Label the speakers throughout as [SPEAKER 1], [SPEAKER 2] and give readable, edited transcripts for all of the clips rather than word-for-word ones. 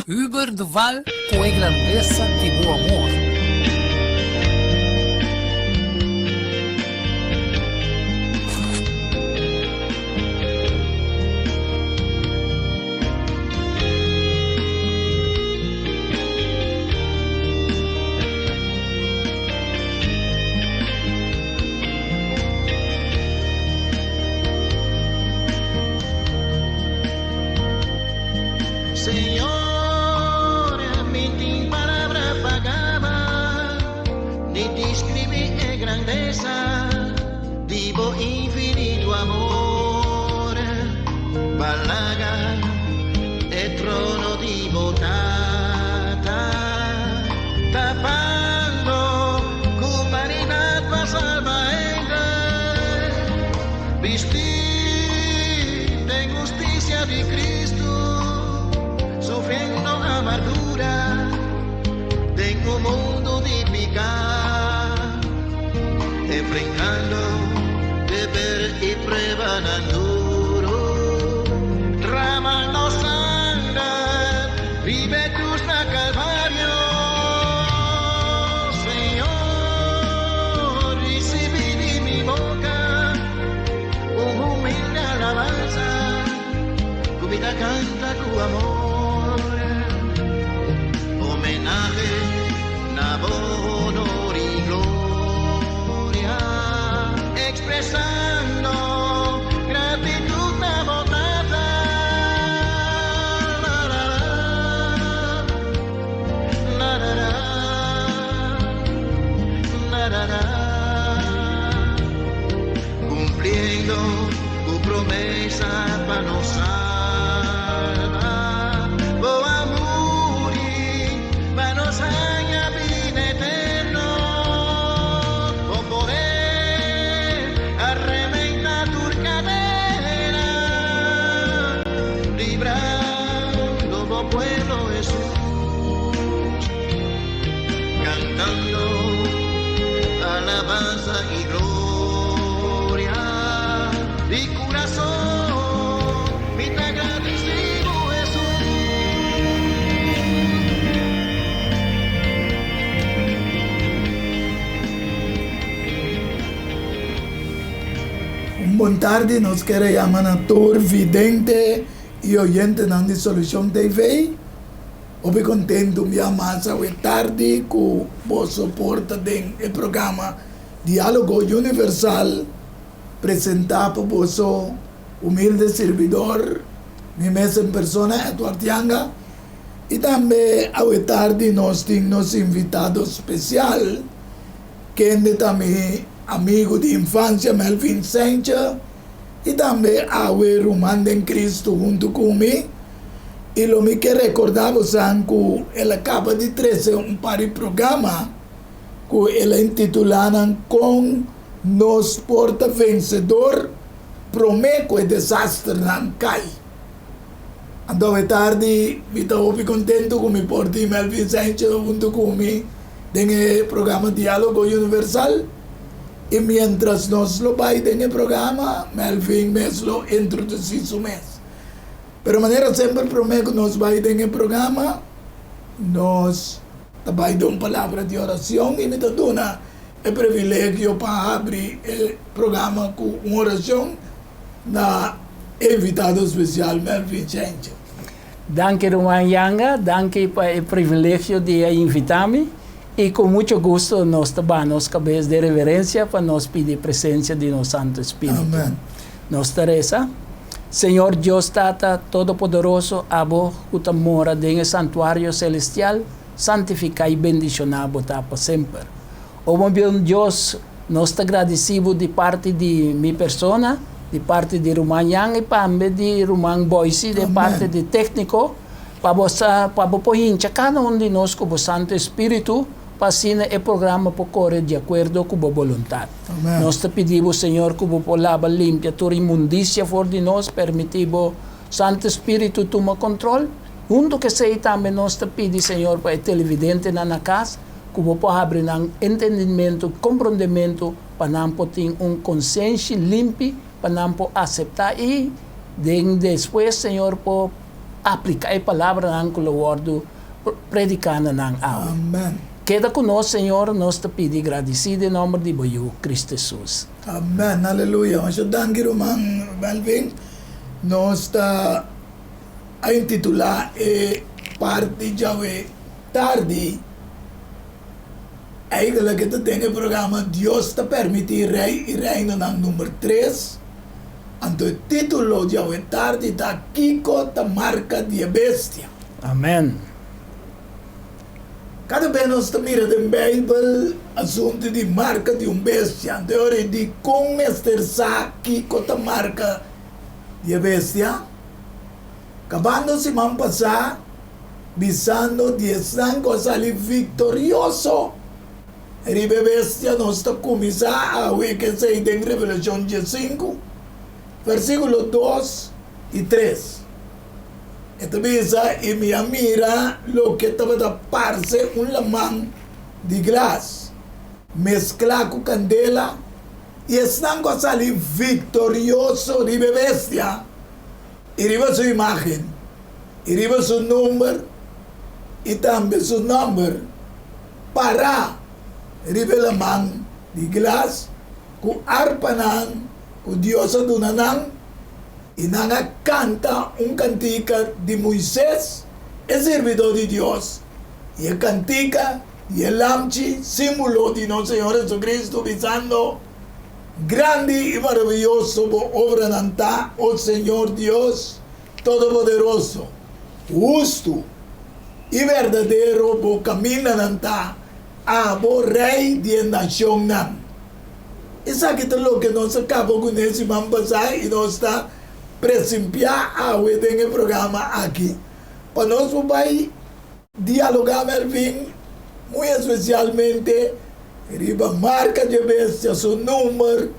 [SPEAKER 1] Über de val com a grandeza de meu amor.
[SPEAKER 2] Señor, mi palabra pagaba, ni te escribí en grandeza, divo infinito amor, balaga e trono di botata, tapando humanidad para salvaenda, vestir de justicia de Cristo. Sufriendo amargura, tengo un mundo de picar, enfrentando deber y prueba tan duro, tramando sangre, vive justa calvario, Señor, recibí de mi boca un humilde alabanza, comida canta tu amor. Homenaje, honor y gloria, expresando gratitud devotada. La, la, la, la, la, la. Cumpliendo tu promesa para nos alabanza y gloria de corazón, mi te agradecido Jesús.
[SPEAKER 3] Un buen tarde, nos quiere llamar a todo vidente y oyente de Solución TV. Hoy contento me más a tarde que vos soporta el programa Diálogo Universal presentado por vos humilde servidor, mi mesa en persona, Eduardo Yanga, y también hoy tarde nos tenemos invitado especial, que es también amigo de infancia Melvin Sánchez, y también hoy Román en Cristo junto conmigo. Y lo que recordamos es que él acaba de traer un par de programas que él intitularon con Nos Porta Vencedor, Prometo e Desastre não cai. Então, tarde, eu estou muito contente com o porte Melvin Sánchez junto comigo no programa Diálogo Universal. E mientras nós lo vai no programa, Melvin mesmo introduzir o mês. Pero maneira sempre prometo que nós vai no programa, nós vai dar uma palavra de oração e me dá o privilégio para abrir o programa com uma oração na invitado especial Melvin Sánchez.
[SPEAKER 4] Danke Román Yanga, danke por el privilegio de invitarme y con mucho gusto nos tomamos cabeza de reverencia para nos pedir presencia de nuestro Santo Espíritu.
[SPEAKER 3] Amén.
[SPEAKER 4] Nos Teresa, Señor Dios Tata Todopoderoso, abo que mora en el santuario celestial, santifica y bendicionar para siempre. Oh meu Deus, nós te agradecemos de parte de minha persona, de parte de Román Yang e também de Román Boise, de parte de técnico, para apoiar cada um de nós com o Santo Espírito, para assim o programa para correr de acordo com a vontade. Nós te pedimos, Senhor, que a palavra limpia toda imundícia fora de nós, permitimos Santo Espírito tomar controle. Junto que sei também nós te pedimos, Senhor, para o televidente na casa, que você abrir um entendimento, compreendimento, para não ter consciência limpa, para não aceitar e depois, Senhor, para aplicar a palavra nan que o guardo predicando nan ao.
[SPEAKER 3] Amen.
[SPEAKER 4] Queda conosco, Senhor, nós te pedimos agradecido em nome de Boiú, Cristo Jesus.
[SPEAKER 3] Amen. Aleluia. Mas eu danke Roman Melvin. Nós está a intitular parte de tarde. Eigenlijk que tem o programa Deus te permitir rei e reino na número 3. Então o título de tarde está Kiko te marca de bestia.
[SPEAKER 4] Amém.
[SPEAKER 3] Cada vez nós miramos na Bíblia assunto de marca de bestia. Então é de como estar Kiko te marca de bestia. Acabando semana passada, visando de estar ali vitorioso. E bestia nós está começar a ver que se em Revelação 5, versículo 2 e 3. Então, e me mira lo que estava da parce lamang de glas, mezclado com candela, e estão ali vitorioso de bestia. E riba sua imagem, e riba seu número, e também seu número, para riba lamang de glas, com harpa nang, com diosa do nanang, e nanga canta cantica de Moisés, é servidor de Deus. E a cantica e a lamchi, símbolo de nosso Senhor Jesus Cristo, visando grande e maravilhoso obra nanta, o Senhor Deus Todo-Poderoso, justo e verdadeiro, bo camina nanta, a bo rei de nação nan. Isso aqui é o que nós acabamos com esse mampasai e nós está presimpiar a o programa aqui. Para nós vai dialogar Melvin, muito especialmente, riba marca de bestia, seu número,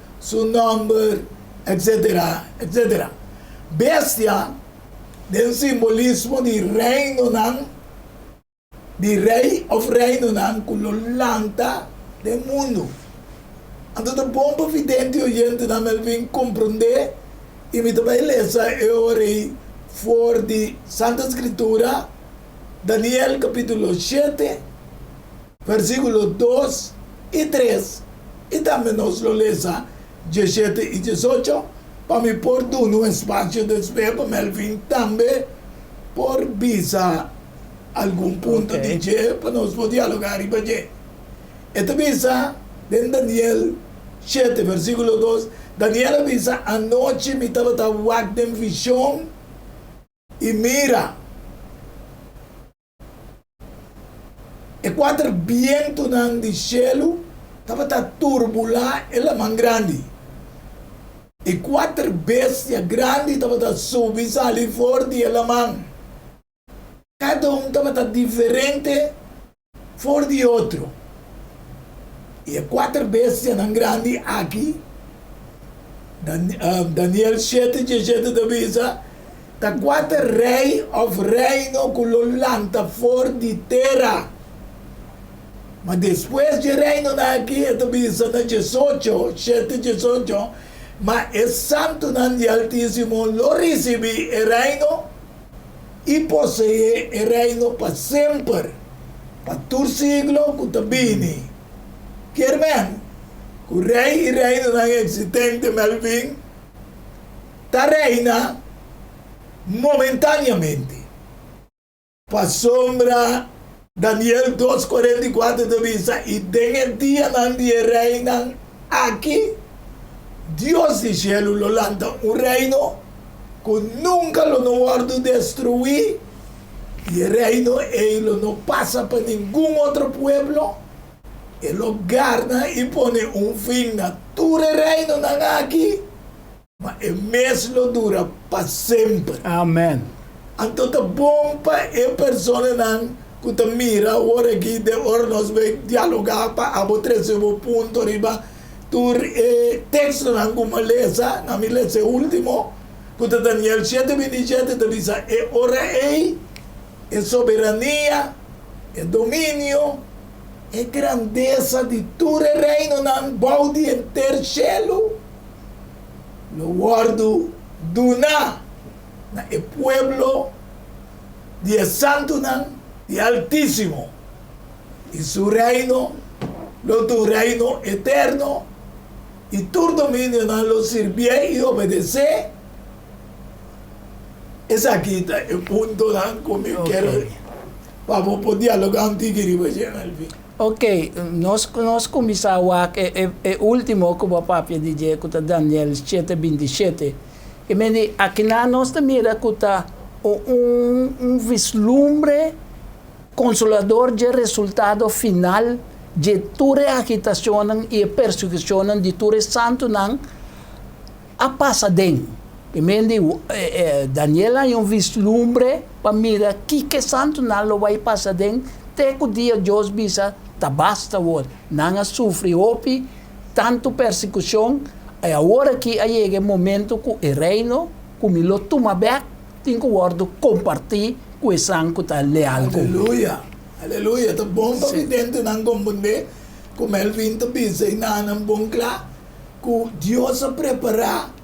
[SPEAKER 3] etc, etc. Bestia, tem simbolismo de reino nan, de rei of reino nan, com o lanta do mundo. Então, é bom para evidente o gente na Melvin compreender. E me também lesa eu orei for de Santa Escritura, Daniel capítulo 7, versículo 2 e 3. E também nós lo lesa 17 e 18, para me pôr no espaço de espera, para Melvin também, por visa algum ponto de G, para nós poder dialogar e para G. Esta visa, de Daniel 7, versículo 2, Daniel avisa, anoche me estava em visão e mira. E 4 vientos de cielo estava turbular ela man grande. E 4 bestias grandes estavam subir ali fora de ela man. Cada estava diferente fora de outro. E 4 bestias grandes aqui. Daniel 7, 17 avisa, da 4 rei of reino com o lanta fora de terra. Mas depois de reino aqui, avisa na 18, 7, 18, mas é santo de Altíssimo, lo recebi o reino e possui o reino para sempre, para todo siglo que tabini. Quer bem? O rei e reino não existente, Melvin, está reina momentaneamente. Para sombra, Daniel 2:44 avisa, e tem o dia onde reina aqui, Deus do cielo lo lanta reino que nunca lo não guarda destruir, e o reino ele não passa para nenhum outro pueblo. Ele garna e põe fim na tua reino aqui, mas é mesmo dura para sempre.
[SPEAKER 4] Amém.
[SPEAKER 3] Então é bom para a pessoa que te mira, agora aqui, de hora nós vamos dialogar para a o ponto, riba, tu texto na como lesa, na minha lesa último, que Daniel 7, 27, te diz, é hora é soberania, é domínio, é grandeza de tu reino na balde inteiro cielo. Lo guardo duna na e pueblo de santo nan, de altísimo. Y su reino, lo tu reino eterno, y tu dominio nan lo sirve y obedece. Es aquí está el punto nan como yo quiero. Vamos por dialogar un tigre al fin.
[SPEAKER 4] Ok, nós começamos o último que o papai disse que Daniel 7:27. Que me diz, aqui nós mira que está vislumbre consolador de resultado final de toda a agitação e perseguição de todo santo não a passadem. Que me diz, Daniel é vislumbre para mirar que santo não vai passadem até que o dia Deus bisa tabasta o não sofre opi tanto persecução é agora que chega o momento que o reino como lo toma back tem que o compartir com o sangue que está leal com
[SPEAKER 3] aleluia aleluia tá bom para que dentro não compreender como ele vem te bisa e não bom claro que Deus a preparar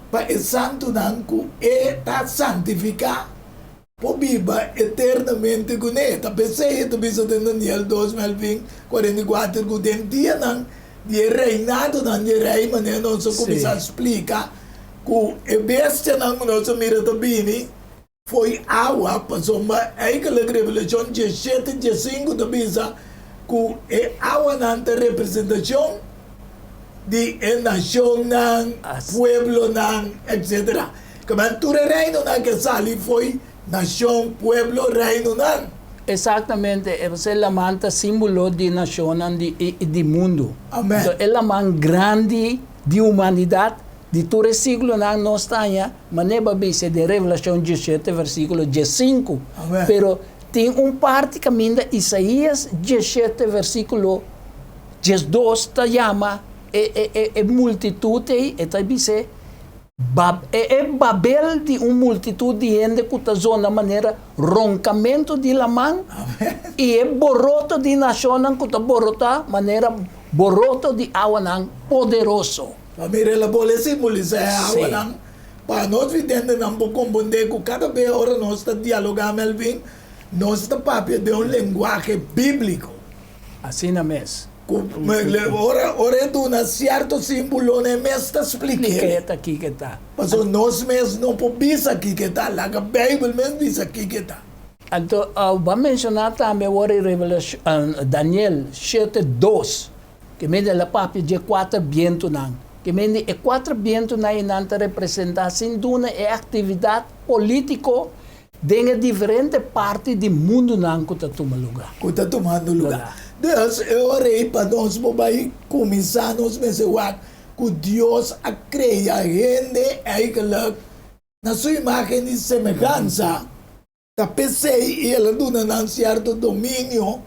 [SPEAKER 3] para o santo não que está santificar por viva eternamente com ele. Tá pensei que bisa de Daniel 2044 que tem dia não de reinado não de rei maneira não se começa a explicar que a bestia não nós mira também foi água passou mas aí que a revelação 17:5 da bisa que a água não tem representação de nação não pueblo não etc. Que mantura reino não que sali foi nação, pueblo, reino, não.
[SPEAKER 4] Exatamente, é a manta símbolo de nação e de mundo.
[SPEAKER 3] Amém.
[SPEAKER 4] Então, é a man grande de humanidade, de todo o século não nós estamos, mas não é bem de Revelação 17, versículo 15.
[SPEAKER 3] Amém.
[SPEAKER 4] Pero tem parte que ainda Isaías 17, versículo 12, está chama, é multitude, está dizendo, é Babel de uma multitud de gente que está zona maneira roncamento de la mão e é boroto de nação que está borota maneira boroto de água não poderoso.
[SPEAKER 3] Família la bola simboliza a água não para nós vidente não por compreender que cada vez hora nós está dialogando Melvin nós está papel de linguagem bíblico
[SPEAKER 4] assim na mesma.
[SPEAKER 3] Ora é um certo símbolo não me está explicando.
[SPEAKER 4] Aqui que está.
[SPEAKER 3] Mas nós mesmos não podemos aqui que está, lá que a Bíblia mesmo diz aqui que está.
[SPEAKER 4] Então, vamos mencionar também agora Daniel 7:2, que me dá papi de 4 vientos não. Que me dá 4 vientos não representa sem dúvida é atividade político de diferentes partes do mundo não que está tomando lugar.
[SPEAKER 3] Que está tomando lugar. Deus, eu orei para nós, vai começar nos mencionar que Deus a criar gente aí que na sua imagem e semelhança, tá pensei e ela dona um certo domínio,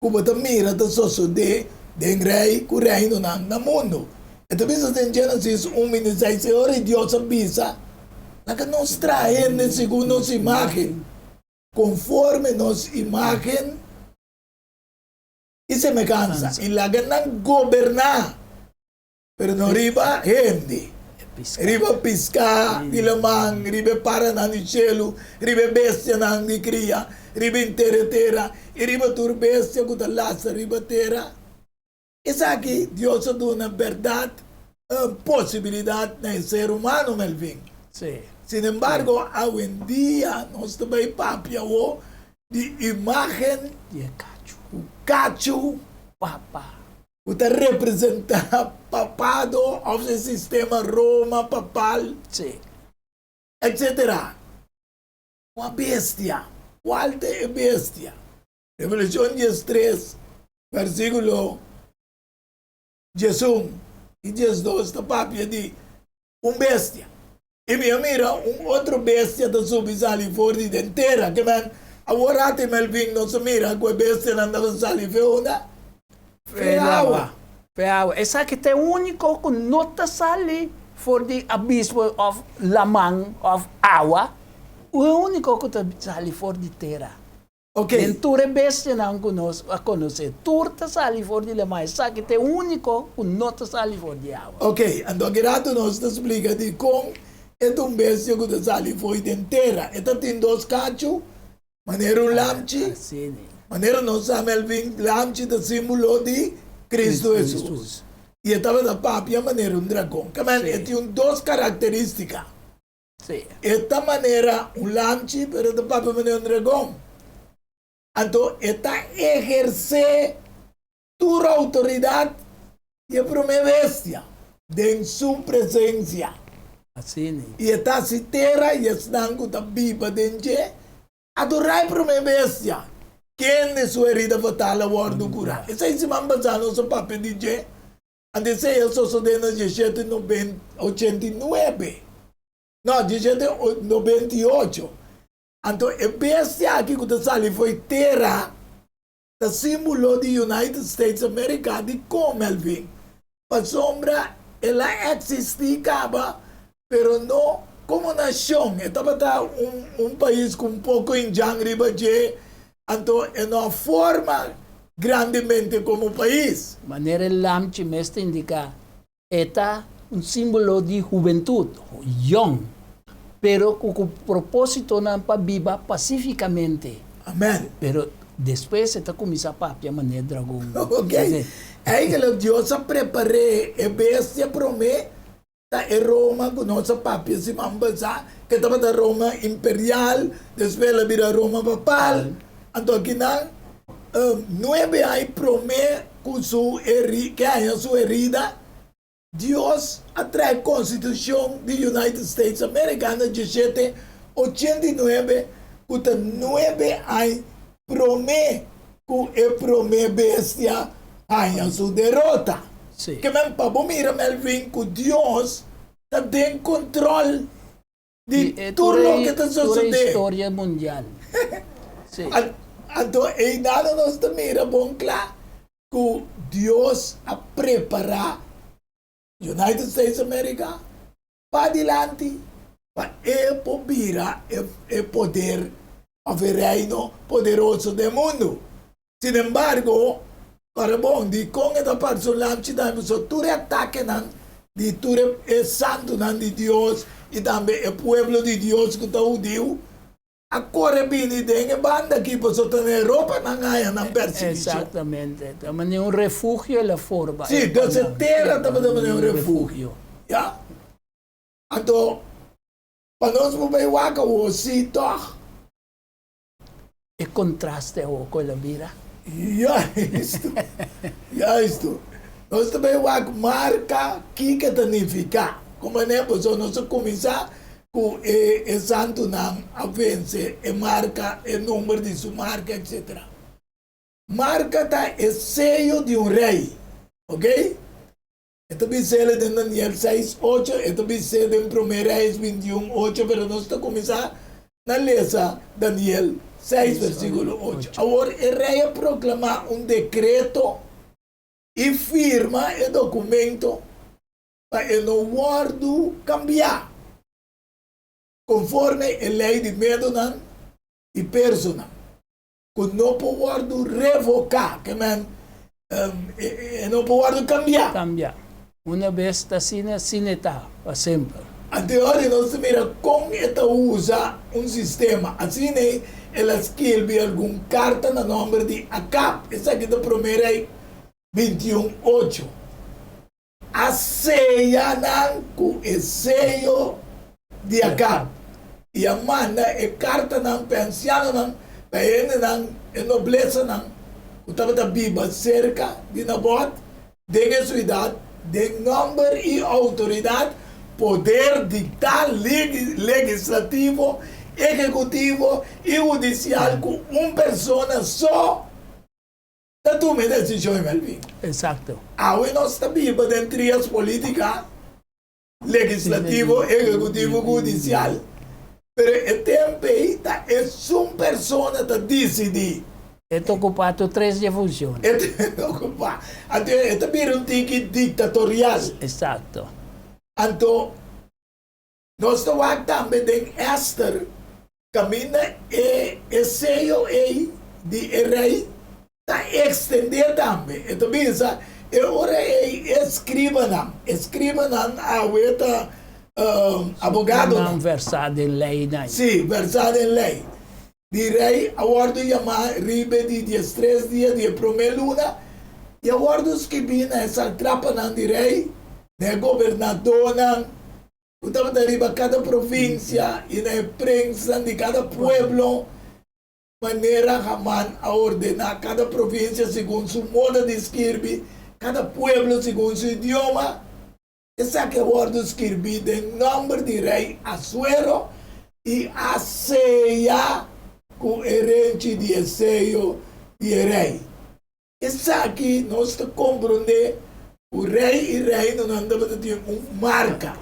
[SPEAKER 3] como tá mira da sociedade, de rei, que reino no mundo. Então, bisa em Gênesis 1:16, Senhor e Deus avisa, que nos traem segundo nossa imagem, conforme nossa imagem e semelhança. E lá não governar, pero não riba gente. Riba piscar, ilamang, riba para na ni cielo, riba bestia na ni cria, riba terra, e riba tur bestia que da laça riba terra. Essa aqui, Deus dá uma verdade, possibilidade no ser humano, Melvin.
[SPEAKER 4] Sim.
[SPEAKER 3] Sin embargo, hoje em dia, nós também papiamos de imagem
[SPEAKER 4] de cacho.
[SPEAKER 3] O cacho,
[SPEAKER 4] Papa.
[SPEAKER 3] o que representa papado, o sistema Roma, papal,
[SPEAKER 4] Sim.
[SPEAKER 3] etc. Uma bestia. Qual é a bestia? Revelação 13, versículo 11 e 12, está papia de bestia. E minha mira, outro bestia da subisali fora de inteira, que man, agora tem Melvin, não se mira, que a bestia não dava sali feuna. Feawa.
[SPEAKER 4] Essa que é o único que não está sali for the abismo of lamang of água, o único que está sali for de terra.
[SPEAKER 3] Ok.
[SPEAKER 4] Dentro bestia não a conhecer. Tudo está sali for de lamang. Essa que é o único que não está sali for de água.
[SPEAKER 3] Ok, então grato nos explica de como é bestia que está sali for de terra. Então tem dois cachos, Manera un lamchi,
[SPEAKER 4] Asini.
[SPEAKER 3] manera non sa Melvin, lamchi da simbolo di Cristo Jesus. E estava da papia maneira un dragão. Que man,
[SPEAKER 4] Sim.
[SPEAKER 3] tinha duas características.
[SPEAKER 4] Sì.
[SPEAKER 3] Esta maneira um lamchi, pero da papia maneira um dragão. Então, esta exerce toda autoridade e promessia em sua presença.
[SPEAKER 4] Asini.
[SPEAKER 3] E esta citera e estão com a Bíblia dentro. Adorai promessia. Quem de sua herida fatal a guarda cura. Essa é a manzana no papel de G. Antes eu sou de 1789. Não, 1798. Então, a bestia aqui que está sali foi terra, o símbolo do United States America de como Melvin. A sombra, ela existia, pero não como nação. Estava país com um pouco em jangriba, então, é uma forma grandemente como país.
[SPEAKER 4] Manera el lamchi me está indica eta un símbolo de juventud, young, pero con propósito na pa viva pacíficamente.
[SPEAKER 3] Amén.
[SPEAKER 4] Pero después está comienza papia manera dragón.
[SPEAKER 3] Ok. Aí que Deus preparou a bestia promê da Roma com nossa papia se mambasa que estava da Roma imperial, depois ela vira Roma papal. Então aqui não 9 anos promete com que haya sua herida, Deus atrai a Constituição do United States Americana de 1789, com 9 anos promete que bestia haya sua derrota.
[SPEAKER 4] Sí.
[SPEAKER 3] Que mesmo para mira Melvin que Deus está em controle de tudo o que está
[SPEAKER 4] toda
[SPEAKER 3] sucedendo.
[SPEAKER 4] historia mundial. Sí.
[SPEAKER 3] Então, em nada nós também bom claro que Deus a preparar United States America para adiante, para virar o poder, o reino poderoso do mundo. Sin embargo, para bom, de com esta personagem, também só tudo ataque de tudo é santo de Deus e também o povo de Deus que está judeu. Agora bini dengue banda aqui para soltar na Europa não ganha na perseguição.
[SPEAKER 4] Exatamente. Também um refúgio é a forma.
[SPEAKER 3] Sim, dessa terra também é um refúgio. Já? Então, para nós vamos ver o que o sítio.
[SPEAKER 4] É contraste com a vida.
[SPEAKER 3] Já isto. Nós também vamos marca que significa. Como é que nós começar com o santo não a vencer e marca o número de sua marca, etc. Marca tá o sello de um rei, ok? Esta bisela de Daniel 6:8, esta bisela de 1 Reis 21:8, pero nós estamos começar na lesa Daniel 6, versículo 8. Agora o rei proclama um decreto e firma o documento para o guardo cambiar. Conforme a lei de Medonan e Persona, que não pode revocar, que não pode cambiar.
[SPEAKER 4] Cambia. Uma vez está sin está, para sempre.
[SPEAKER 3] Anteriormente, nós mira como esta usa um sistema. Assim, ela escreve alguma carta no nome de Acab. Essa aqui é a primeira 21:8. A ceia com o sello de Acab. E a manda é carta não pensiano não, para ele não, é nobleza não. O estava da Bíblia cerca de Nabot, de sua idade, de número e autoridade, poder dictar legislativo, executivo e judicial com uma pessoa só. Da toma decisão, Melvin.
[SPEAKER 4] Exato.
[SPEAKER 3] Agora nós está Bíblia dentro das políticas, legislativo, executivo, judicial. Pero o tempo aí é uma pessoa que decide.
[SPEAKER 4] É ocupado 3 funções.
[SPEAKER 3] É ocupado. Então, é também um tique ditatorial.
[SPEAKER 4] Exato.
[SPEAKER 3] Então, nós estamos também em Esther, camina e sello aí de rei, está estender também. Então, pensa, o rei escriba não a outra abogado
[SPEAKER 4] Não versado em lei, não.
[SPEAKER 3] Sim, versado em lei. Direi, awardo yama ribe di 3 dias di prome luna, e awardo skibina essa trapa nan direi, ne governador nan, utama da riba cada província, e na prensa de cada pueblo, maneira Haman a ordenar cada província segundo seu modo de escrever, cada pueblo segundo seu idioma. Essa que awardo escrevi de nome de rei Assuero e a ceia com herente de seio de rei. Essa aqui nós compreendemos o rei e reino não deve ter uma marca.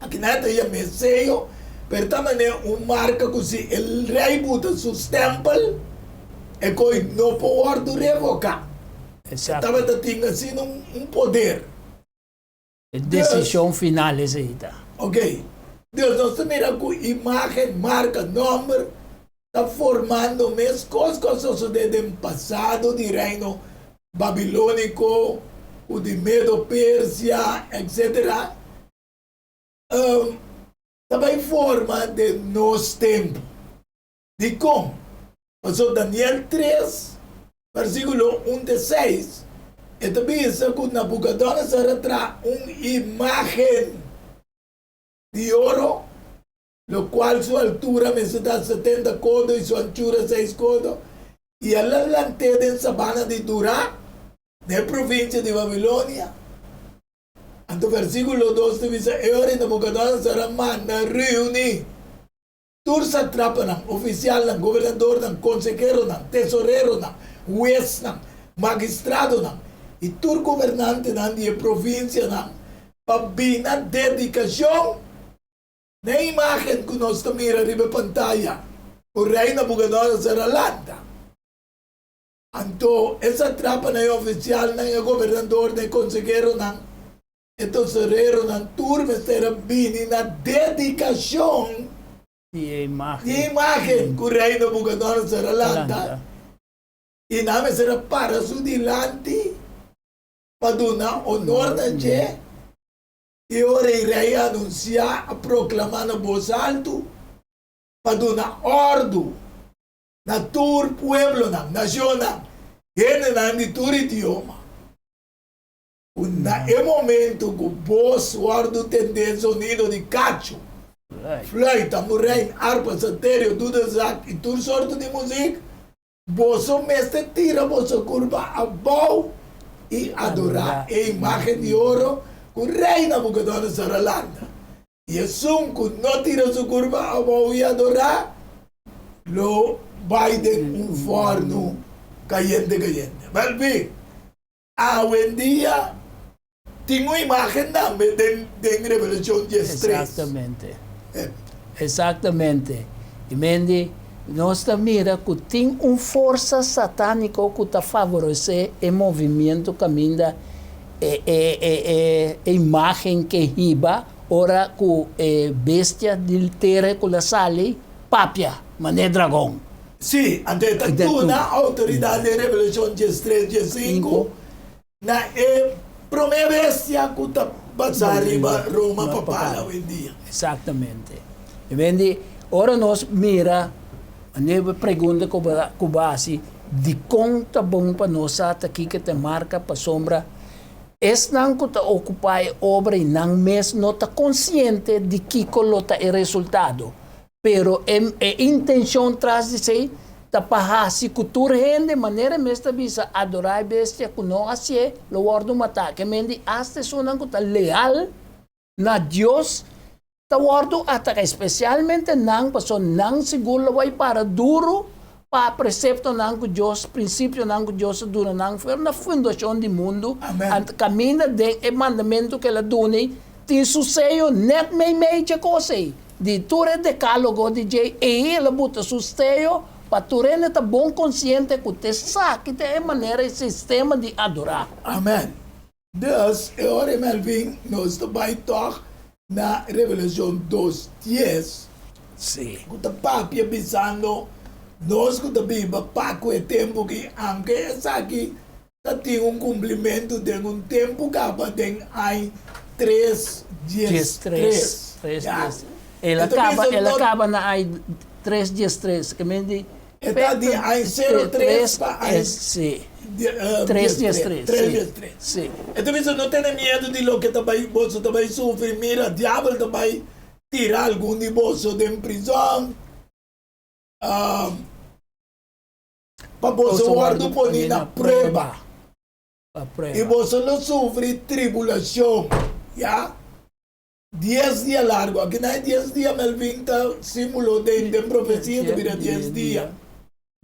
[SPEAKER 3] Aqui não é Messeio, pertanto uma marca que se o rei bota seu templo e que não pode revocar.
[SPEAKER 4] Exato.
[SPEAKER 3] Estava tendo assim poder.
[SPEAKER 4] A decisão final é essa.
[SPEAKER 3] Ok. Deus nós mira com imagem, marca, nome, está formando mesmo coisas que sucederam no passado de reino babilônico, o de Medo-Pérsia, etc. Também forma de nosso tempo. De como? Passou Daniel 3, versículo 1-6. E também diz que Nabucodonosor traz uma imagem de ouro, no qual sua altura me dá 70 codos e sua anchura 6 codos, e ela lanteia em sabana de Durá, na província de Babilônia. Então, versículo 2 diz: E ora Nabucodonosor manda reunir todos os satrapas, oficial, governador, conselheiro, tesoureiro, juiz, magistrado, e todo governante da província, para vir na dedicação na imagem que nós estamos mirando na pantalla. O rei Nabucodonosor landa. Então, essa trapa é oficial, é governador, é conselheiro, é tesoureiro, turma será vir na dedicação
[SPEAKER 4] E imagem.
[SPEAKER 3] que o rei Nabucodonosor landa. E não será para su dilante, para dar honor a Deus. E ora irei anunciar, proclamar na voz alto, para dar ordem na todo pueblo, na nação, gente de todo idioma. É momento que o voz ordem tem sonido de cacho, flauta, murém, harpa, satério, dudazac e tudo sorte de música. Você mestre tira você curva a bow e adorar a imagem de ouro que o rei Nabucodonosor landa. E assim que não tira sua curva a bow e adorar, lo vai de forno caliente. Mas bem, hoje em dia, tem uma imagem também de Revelação 13.
[SPEAKER 4] Exatamente. E Mendy, nós mira que tem uma força satânica que está favorecendo o movimento caminho da imagem que riba, ora com bestia de terra que sale, papia, mané dragão.
[SPEAKER 3] Sim, até na autoridade de Revelação 13, 5, na primeira bestia que está passando Roma papala hoje em dia.
[SPEAKER 4] Exatamente. E Mendy, ora nós mira a pergunta que base de conta bom para nós aqui que te marca para sombra não que está ocupar a obra e não mesmo não está consciente de que colota o resultado pero a intenção traz de ser da para se cultura de maneira mesmo bisa adorar a bestia que não assim lo ordo matar que mendi hasta sonan que está leal na Deus. Tawardo at especialmente nang paso nang siguro way para duro pa precepto nang ko Diyos, prinsipyo nang ko Diyos duro nang pero na fundasyon di mundo at kamina de mandamento que la duni tin suseyo net may medya kose di ture decalogo di J e la buta susteyo pa ture na ta bon consciente ko te sa kita e manera sistema di adorar.
[SPEAKER 3] Amen. Dus, ore Melvin, nos vai toch na Revelação 2:10,
[SPEAKER 4] Sim.
[SPEAKER 3] que papi avisando nós que Bíblia paco é tempo que anche essa aqui tem cumprimento de tempo que tem aí 3 dias.
[SPEAKER 4] Ela acaba na ai 313, que me di...
[SPEAKER 3] Está de aí 03 para aí.
[SPEAKER 4] Sim.
[SPEAKER 3] 313.
[SPEAKER 4] 313. Sim.
[SPEAKER 3] Então você não tem medo de lo que você também sofre. Mira, o diabo também tirar algum de você de prisão. Para você guardar por na prova. E você não sofre tribulação. Já? 10 dias largo. Aqui não é 10 dias, Melvin simulou de profecia de vida 10 dias.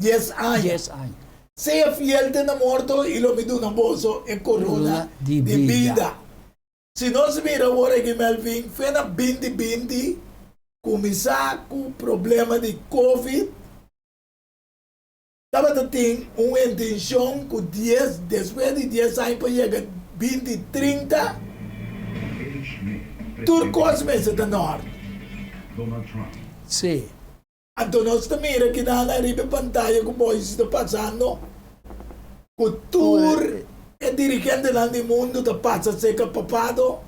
[SPEAKER 3] 10 anos.
[SPEAKER 4] 10 anos.
[SPEAKER 3] Seja fiel te na morto e lo me do na bolso e corona de vida. Se nós mira agora que Melvin, foi na 2020, começar com o problema de Covid, estava tem uma intenção com 10, depois de 10 anos para chegar 2030, turcos meses da norte.
[SPEAKER 4] Sim.
[SPEAKER 3] Então nós também aqui na pantalla com o está passando, o tour é dirigente lá do mundo que passa a ser capapado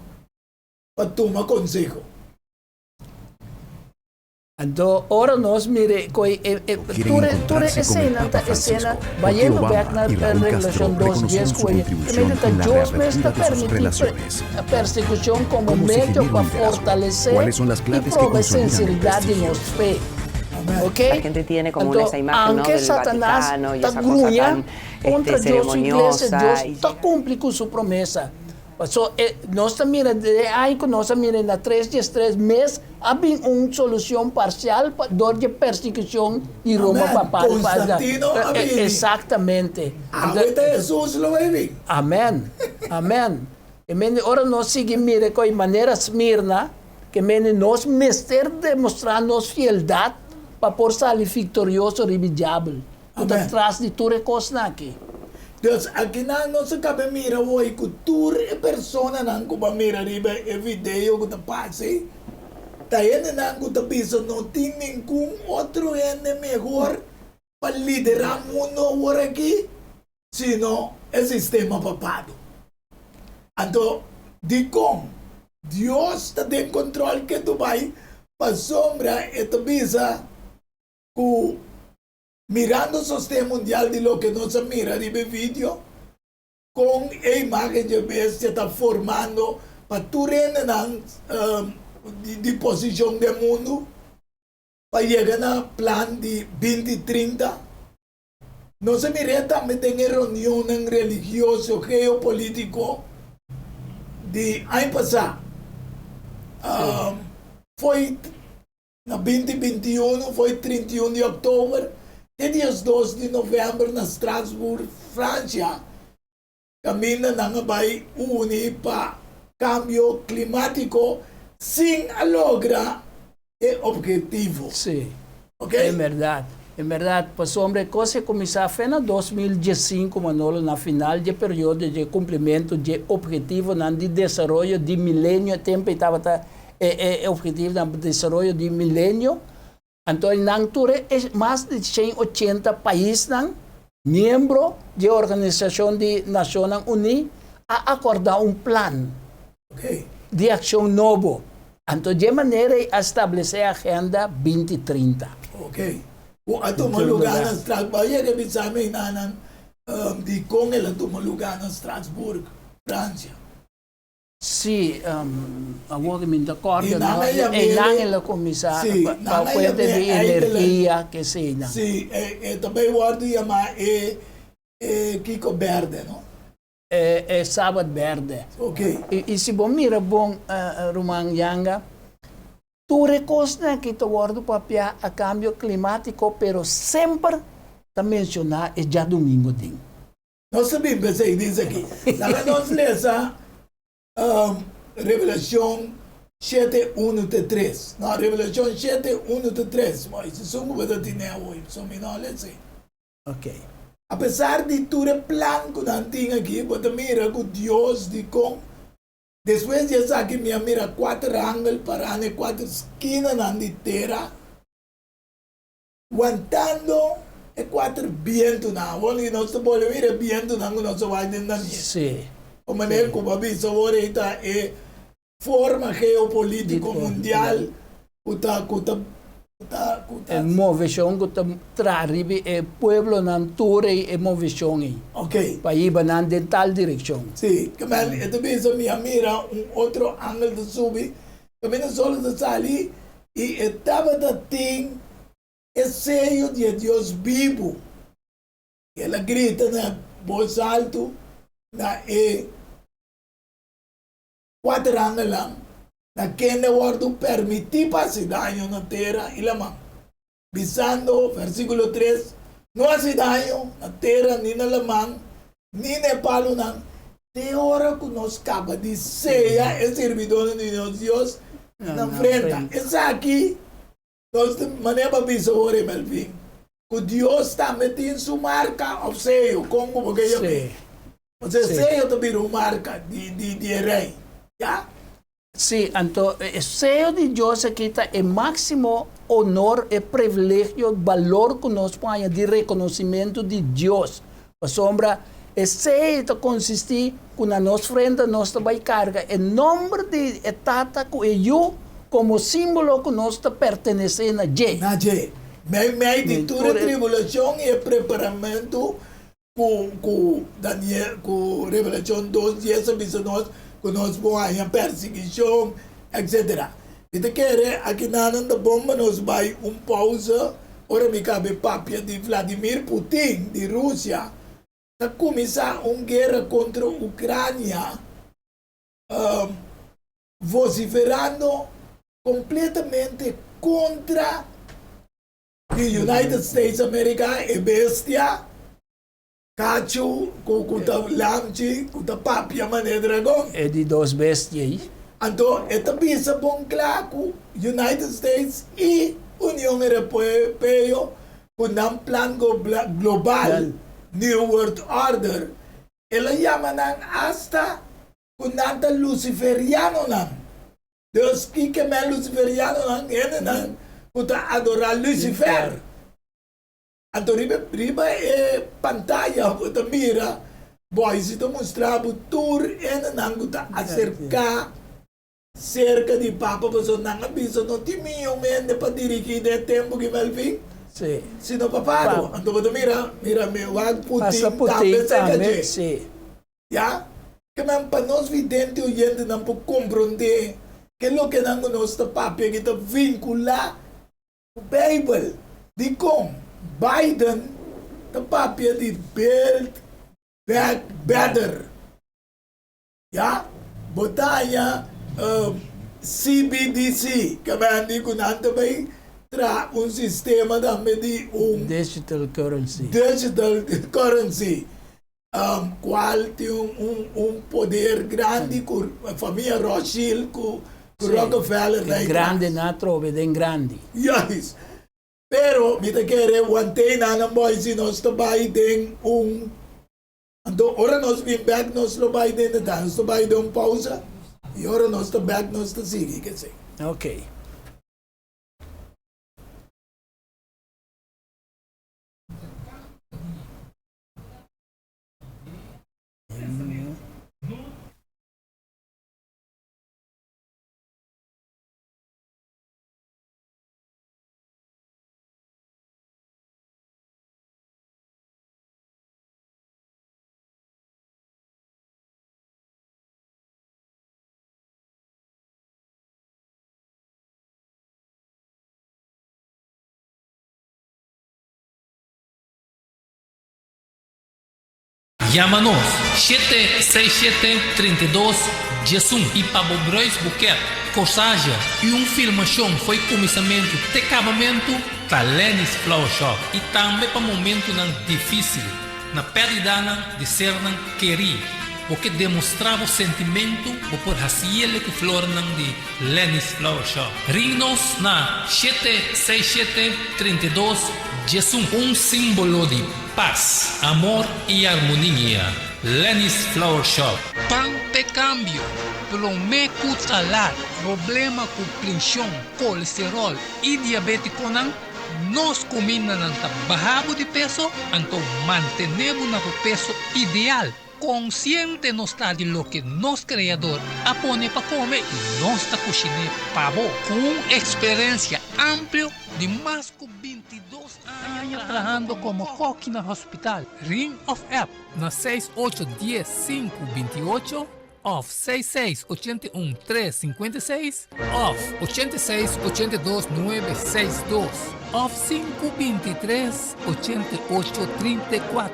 [SPEAKER 3] para tomar conselho.
[SPEAKER 4] Então, ora nós mire coi ture escena vayendo back na relação dos dias coi que Deus me está permitindo a persecução como meio para fortalecer e provar sinceridade em nossa fé. ¿Okay?
[SPEAKER 5] La gente tiene como esa imagen, ¿no?
[SPEAKER 4] Aunque
[SPEAKER 5] del
[SPEAKER 4] Satanás
[SPEAKER 5] Vaticano y
[SPEAKER 4] está
[SPEAKER 5] esa cosa
[SPEAKER 4] gruña
[SPEAKER 5] tan
[SPEAKER 4] contra Dios,
[SPEAKER 5] ceremoniosa.
[SPEAKER 4] iglesia, Dios está cumpliendo con su promesa. So, nós também, aí que nós também na 3 meses, havia uma solução parcial para dor de persecução e Roma para
[SPEAKER 3] Constantino havia.
[SPEAKER 4] Exatamente.
[SPEAKER 3] Agora Jesus lo vai.
[SPEAKER 4] Amém. Amém. E ora nós seguimos com a maneira Esmirna, que nós mestre demonstrar nossa fieldade para por sair vitorioso e diabo. Atrás de tudo coisa aqui.
[SPEAKER 3] Deus, aqui não se cabe mira hoje que tour é persona não como mira riba é vídeo que tá passe. Tá ainda não que tá pensa não tem nenhum outro ainda melhor para liderar o mundo agora aqui, senão o sistema papado. Então, de como Deus está em controle que tu vai para sombra e tu pensa que mirando o sistema mundial de lo que nos mira de vídeo, com a imagem de bestia está formando para tu reinar de posição do mundo, para chegar no plano de 2030. Nós mira também tem reunião religiosa, geopolítico de ano passado. Foi na 2021, foi 31 de outubro. E dia 2 de novembro, na Strasbourg, França, caminha na vai unir para cambio climático sem lograr o objetivo.
[SPEAKER 4] Sim,
[SPEAKER 3] okay?
[SPEAKER 4] É verdade. É verdade, pois homem, coisa começar foi em 2015, Manolo, na final do período de cumprimento de objetivo de desenvolvimento de milênio, tempo estava objetivo de desenvolvimento de milênio. Então, mais de 180 países, membros da Organização de Nações Unidas, a acordar plano de ação novo. Então, de maneira a estabelecer a Agenda 2030.
[SPEAKER 3] Ok. Ato malugar na Strasbourg, que bisame nanan di Kong ela to malugar na Strasbourg, França.
[SPEAKER 4] Sì, agora mi d'accordo,
[SPEAKER 3] E
[SPEAKER 4] no? E la commissaria para fuente di energia che segna.
[SPEAKER 3] Sì, e também guardo chiamare Kiko Verde, no?
[SPEAKER 4] E Sabat Verde.
[SPEAKER 3] Ok.
[SPEAKER 4] E se bom mira bom Roman Yanga, tu recosna che tu guardo papia a cambio climatico, pero sempre da mencionar è già domingo din.
[SPEAKER 3] Non sappiamo se dice aqui. La non lesa Revelação 7:1-3. No, Revelação 7:1-3. Mas se sono vedo di ne hoje, sono minole sì.
[SPEAKER 4] Ok.
[SPEAKER 3] Apesar de tudo plan que não tinha aqui, você mira que Deus de com depois de essa aqui minha mira 4 ângulos para 4 esquinas na terra, aguantando e 4 vientos na. Onde nós podemos ver viento na que nós vai dentro.
[SPEAKER 4] Sì.
[SPEAKER 3] A maneira como a bisa agora é forma geopolítica mundial, que está
[SPEAKER 4] El movimento que traribe el pueblo nan ture e movimento.
[SPEAKER 3] Ok.
[SPEAKER 4] Para ir en tal dirección.
[SPEAKER 3] Sí, que man, esto mismo mira otro ángulo de subir, que viene solo de salir y estaba de ting el sello de Dios vivo. Y él grita en voz alto, na cuatro ángulos, na que ne guardo permitir pasar daño na tierra y la mano. Visando, versículo 3, no hace daño na tierra ni na la mano, ni na palo nan. De hora que nos acaba de ceia el servidor de Dios na frente. Es aquí, nós maneira para ver sobre Melvin. Que Deus está metendo sua marca ao sello, como porque eu vejo. Você sello também uma marca de rei, já?
[SPEAKER 4] Sí, entonces el sello de Dios aquí está el máximo honor, el privilegio, el valor que nos pone de reconocimiento de Dios. Por sombra, el sello consiste en a nos frente, nos carga el nombre de etata que yo como símbolo que nos pertenece a Ye.
[SPEAKER 3] Na Ye. Meio de toda tribulação e preparamento com Daniel, com Revelação 2, e essa visão nós, que nós vamos a perseguição, etc. Então, aqui na bomba nós vai pausa, ora me cabe papia de Vladimir Putin, de Rússia, a começar uma guerra contra a Ucrânia, vociferando completamente contra the United States America e bestia, cacho, kuta lamchi, kuta papia mane dragão.
[SPEAKER 4] É de duas bestias.
[SPEAKER 3] Então, esta bisa bom claro, United States e União Europeia, com um plano global, New World Order, ela chama hasta com nada luciferiano nan. Deus que é luciferiano nan, ele nan, kuta adorar Lucifer. Então, riba é pantalla, kuta mira, boy, se tu mostrar o tour, ele nan kuta acercar cerca de papa, você não avisa, não tem minha mente para dirigir de tempo que vai vir.
[SPEAKER 4] Sim.
[SPEAKER 3] Se não papado, então você mira, meu wag
[SPEAKER 4] Putin também, sim.
[SPEAKER 3] Já? Que mesmo para nós videntes, o gente não pode compreender que o que não nós está papel que está vincular o Bible de como Biden está papel de Build Back Better. Já? Botanya CBDC, que é que nós também traz sistema de medir
[SPEAKER 4] digital
[SPEAKER 3] currency, qual tem poder grande com a família Rothschild, com Rockefeller.
[SPEAKER 4] Grande na trove, bem grande.
[SPEAKER 3] Yes. Pero, me te quer mantém na boy se nós trabalhamos então, ora nós vim back, nós trabalhamos nós trabalhamos pausa. E agora nós estamos back, nós estamos seguindo, quer dizer.
[SPEAKER 4] Ok.
[SPEAKER 1] Llámanos 767-32-11 e para Bobrois Buquet, Corsagem e filmação foi começamento de acabamento da Lenny's Flower Shop e também para momento não difícil na perda de ser não querer porque demonstrava o sentimento por raciele que flor não de Lenny's Flower Shop. Ring-nos na 767-32-11 símbolo de paz, amor e harmonia. Lenny's Flower Shop.
[SPEAKER 6] Pan de cambio, prometo salar, problema com pressão, colesterol e diabetes não, nós comemos não bajamos de peso, então mantenemos o peso ideal. consciente no está de lo que nos creador apone para comer y nos está cocinando pavo con una experiencia amplia de más de 22 años trabajando como cook en el hospital. Ring of App
[SPEAKER 1] na 6810-528 off 6681-356 off 8682-962 off 523-8834.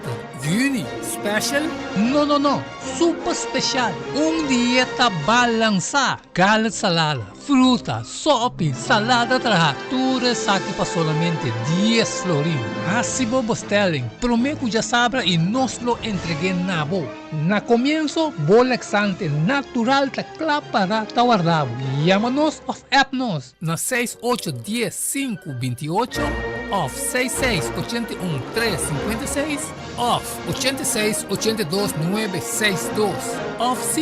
[SPEAKER 1] Uni Special?
[SPEAKER 6] No. Super especial. Dieta balançada. Gallet salada, fruta, sopa, salada trajatura, saque para solamente 10 florins. Assim vos telling. Prometo já sabra e nos lo entreguei na boa. Na comienzo, bolexante natural ta para tawarrabo. Llama-nos of app-nos.
[SPEAKER 1] Na 6810-528 off 6681-356 off 8682-962 off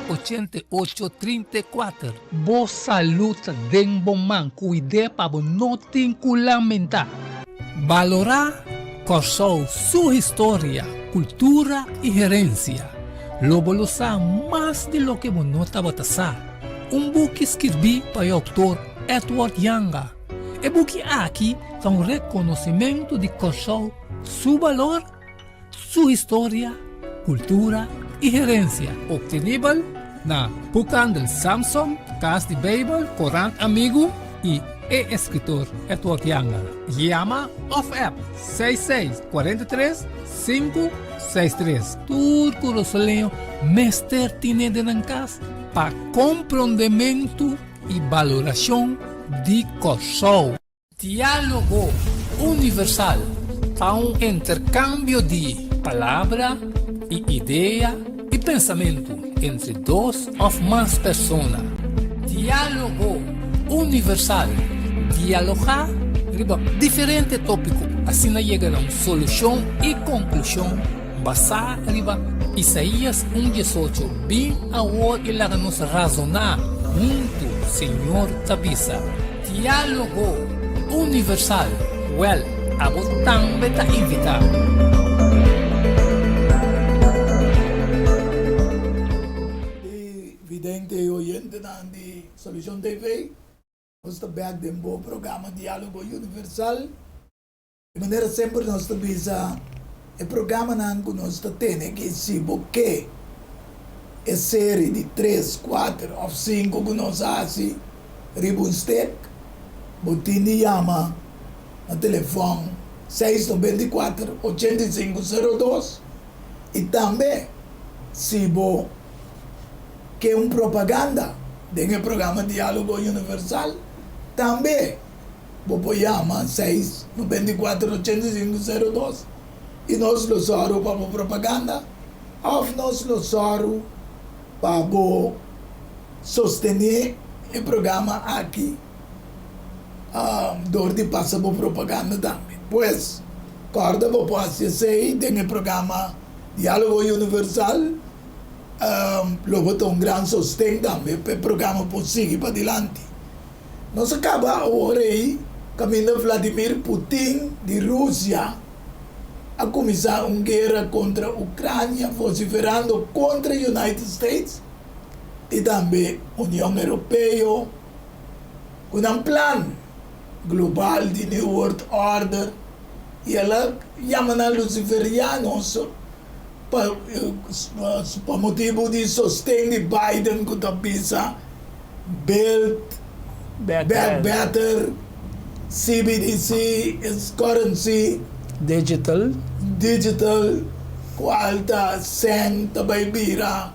[SPEAKER 1] 523-8834.
[SPEAKER 6] Boa saúde den bom man. Cuide para não te lamentar.
[SPEAKER 1] Valorar Corsou sua história, cultura e herência. Lobo lo sabe mais de lo que não estava a book escrevi para o autor Edward Younger. E book aqui é reconhecimento de Corsou, seu valor, sua história, cultura e herência. Obtenível na Bookhandel Samson, Casa de Bible, Corante Amigo e escritor Edward Younger. Llama of App 6643-563. Turco Rosoleo, mestre tiene de nancas para compreendimento e valoração de Corsou. Diálogo universal para intercâmbio de palavra e ideia e pensamento entre duas ou mais pessoas. Diálogo universal. Dialogar riba diferente tópico, assim chega a uma solução e conclusão basada riba Isaías 1:18. Bem ao que lá nos razonar junto, Senhor Tabisa. Diálogo universal. Well, a botão beta invitar.
[SPEAKER 3] Vidente e oyente de Solution TV. Nós estamos no programa Diálogo Universal. De maneira sempre nós estamos o programa que nós temos que se porque é série de 3, 4 ou 5 que nós fazemos Ribbon Step, botini chama no telefone 694-8502 e também se você quer propaganda dentro do programa Diálogo Universal, também você chama 694-8502 e nós lo usamos para propaganda ou nós lo usamos para sostener o programa aqui door de passar por propaganda também. Pois, corda você assistir dentro do programa Diálogo Universal, logo tem grande sustento também para o programa seguir para adiante. Nós acaba agora aí, caminho Vladimir Putin de Rússia a começar uma guerra contra a Ucrânia, vociferando contra os United States e também a União Europeia, com um plano global de New World Order, e ela chama na luciferianos para motivo de sustento de Biden, que está pensando Build Better, CBDC, currency,
[SPEAKER 4] Digital,
[SPEAKER 3] qualta, sen, também mira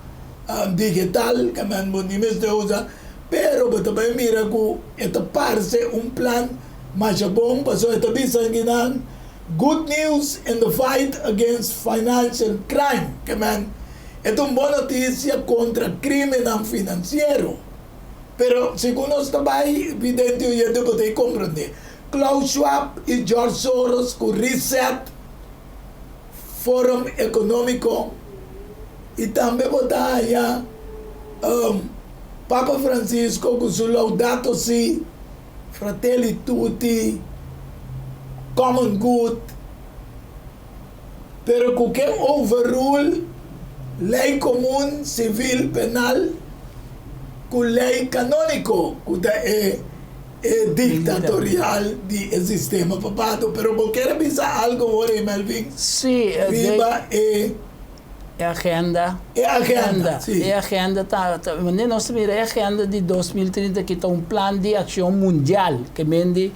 [SPEAKER 3] digital, que man munimos de usa, pero também mira que esta parte plan mas bom, passou esta bisa ginan good news in the fight against financial crime, que man esta boa notícia contra crime não financeiro. Pero segundo nós também evidente eu devo ter compreender. Klaus Schwab e George Soros com Reset, Fórum Econômico, e também botar Papa Francisco com seu Laudato Si, Fratelli Tutti, Common Good, pero que overrule lei comum, civil, penal, com lei canônico, que é ditatorial de sistema papado. Pero eu quero pensar algo agora, Melvin.
[SPEAKER 4] Sim,
[SPEAKER 3] Viva
[SPEAKER 4] é agenda.
[SPEAKER 3] É agenda, sim.
[SPEAKER 4] É agenda, nós mira a agenda de 2030 que está plano de ação mundial que mende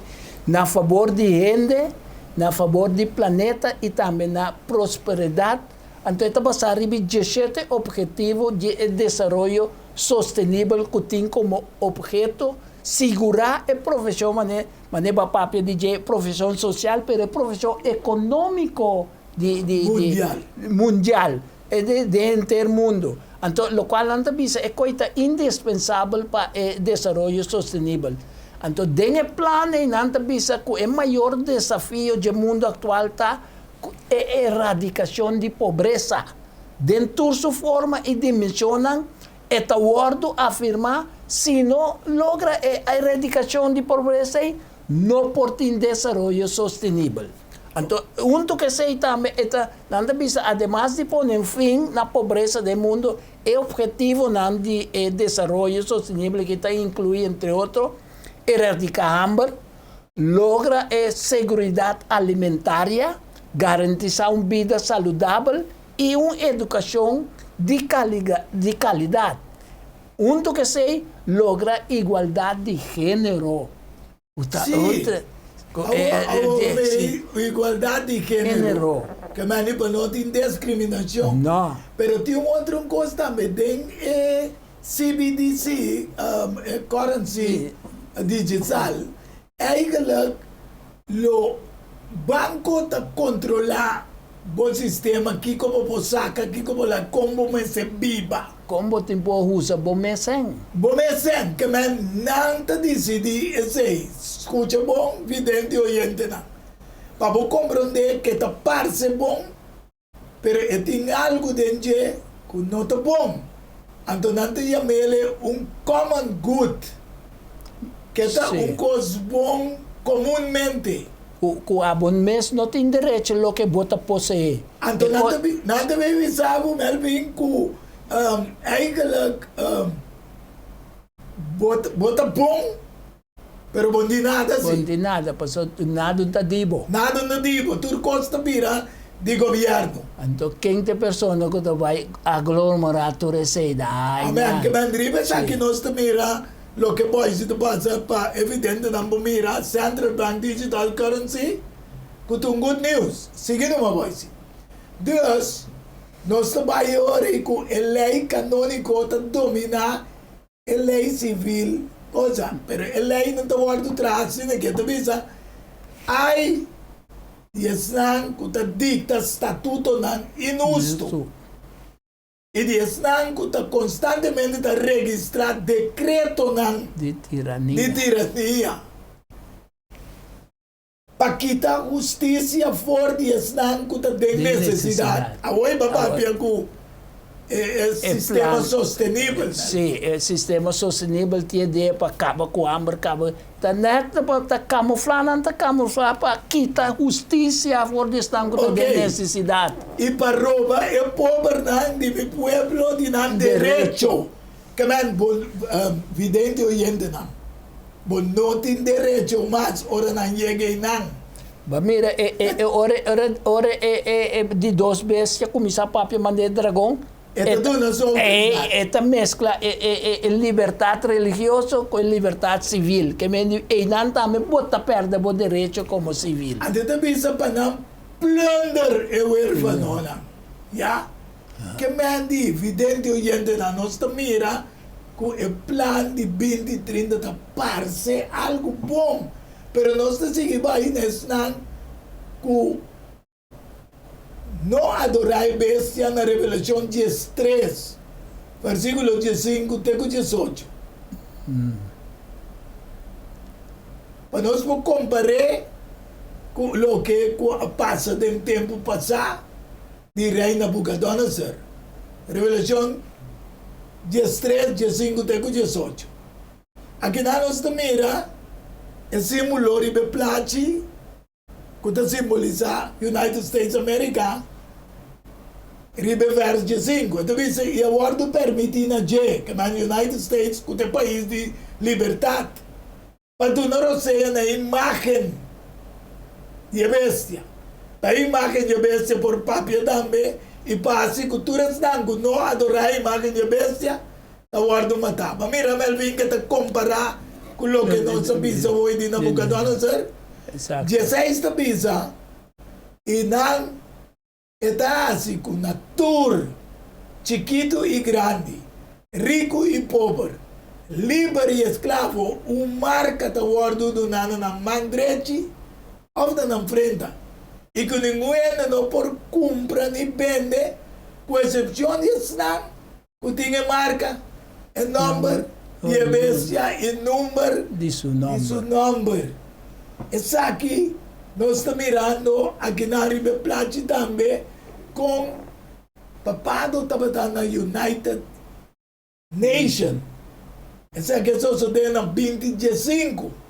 [SPEAKER 4] na favor de gente, na favor do planeta e também na prosperidade. Então, está passando a 17 objetivos de desenvolvimento sustentável que tem como objeto segurar a profissão, maneira papel de profissão social, mas profissão econômico mundial. De inteiro mundo. Então, o qual a gente é coisa indispensável para o desenvolvimento sustentável. Então, dentro do plano, a gente que o maior desafio do mundo atual está a erradicação de pobreza. Dentro de sua forma e dimensão, este acordo afirma se não logra a erradicação de pobreza, não pode ter desenvolvimento sustentável. Então, que sei também, además de pôr fim na pobreza do mundo, é objetivo de desenvolvimento sustentável que está incluído, entre outros, erradicar hambre, logra a segurança alimentar, garantir uma vida saudável e uma educação de qualidade. Que sei, logra igualdade de gênero.
[SPEAKER 3] Igualdade de gênero. Que não tem discriminação.
[SPEAKER 4] Não.
[SPEAKER 3] Mas tem outra coisa também. Tem CBDC, currency digital. Eigenlijk, o banco está controlar o sistema aqui como o saca, aqui como a combo se viva.
[SPEAKER 4] Como tempo usa bom mesen?
[SPEAKER 3] Bom mesen, que não está decidido, escuta bom, vidente oyente não. Para compreender que está parece bom, mas tem algo dentro que não está bom. Então, não tem common good, que está coisa bom comumente.
[SPEAKER 4] O abon mês não tem direito ao que bota possuir.
[SPEAKER 3] Então, não deve saber, Melvin, que eigenlijk bota bom, pero bom de nada, sim.
[SPEAKER 4] Bom de nada, passou nada não dibo.
[SPEAKER 3] Nada não dibo, tudo costa vira de governo.
[SPEAKER 4] Então, quem tem pessoa que vai aglomerar a receita?
[SPEAKER 3] Amém, que mandriba sabe que nós mira lo que pode se passa para evidente não mira Central Bank Digital Currency, que tem good news. Seguindo uma voz. Deus, nós trabalhamos com a lei canônica que domina a lei civil, coisa, mas a lei não está guardando atrás, né? Que tu pensa, ai, e esnan que está dicta estatuto não inusto. E de esnan que está constantemente está registrar decreto não
[SPEAKER 4] de tirania.
[SPEAKER 3] Para quitar justiça fora de esnan que tem necessidade. Agora, papai, sistema sustentável.
[SPEAKER 4] Sim, o sistema sustentável tem ideia para acabar com a hambre, para camuflar para quitar justiça fora de esnan que tem necessidade.
[SPEAKER 3] E para roubar é pobre de meu pueblo de não direito. Que man, vidente oyente não. Não tem direito, mas ora não chega não.
[SPEAKER 4] Mira, ora de 2 vezes que começa a papel mandar dragão. Esta mescla liberdade religiosa com liberdade civil, que não também bota perda o direito como civil.
[SPEAKER 3] Até também se para não plunder o huérfano, já? Que mandi vidente oyente não, nós mira que o plano de 2030 está parece algo bom, pero nós seguimos aí nesse não que não adorar a bestia na Revelação 13, versículo 15 até 18. Para nós comparar com o que passa no tempo passado de rei Nabucodonosor. Revelação 13, 15 até 18. Aqui nós mira é símbolo de plate que simboliza United States America, ribe verso 5. Então, dice, e aguardo permite na G, que é United States, que é país de liberdade. Mas tu não sei na imagem de bestia. A imagem de bestia por papel também, e para as culturas não adorar a imagem de bestia, aguardo matar. Mas mira, Melvin, que te comparar com o que nós sabemos hoje de Nabucodonosor.
[SPEAKER 4] Exato.
[SPEAKER 3] 16 da bisa, e não está assim com natura, chiquito e grande, rico e pobre, livre e escravo, marca está guardado na mão direita ou na frente. E que ninguém não por compra nem vende, com exceção de Islam, que tem marca, e número, e a bestia, e número
[SPEAKER 4] De seu nome.
[SPEAKER 3] Isso aqui, nós estamos mirando aqui na Ribe Plate também, com papado estava na United Nations. Isso aqui só se deu na 25.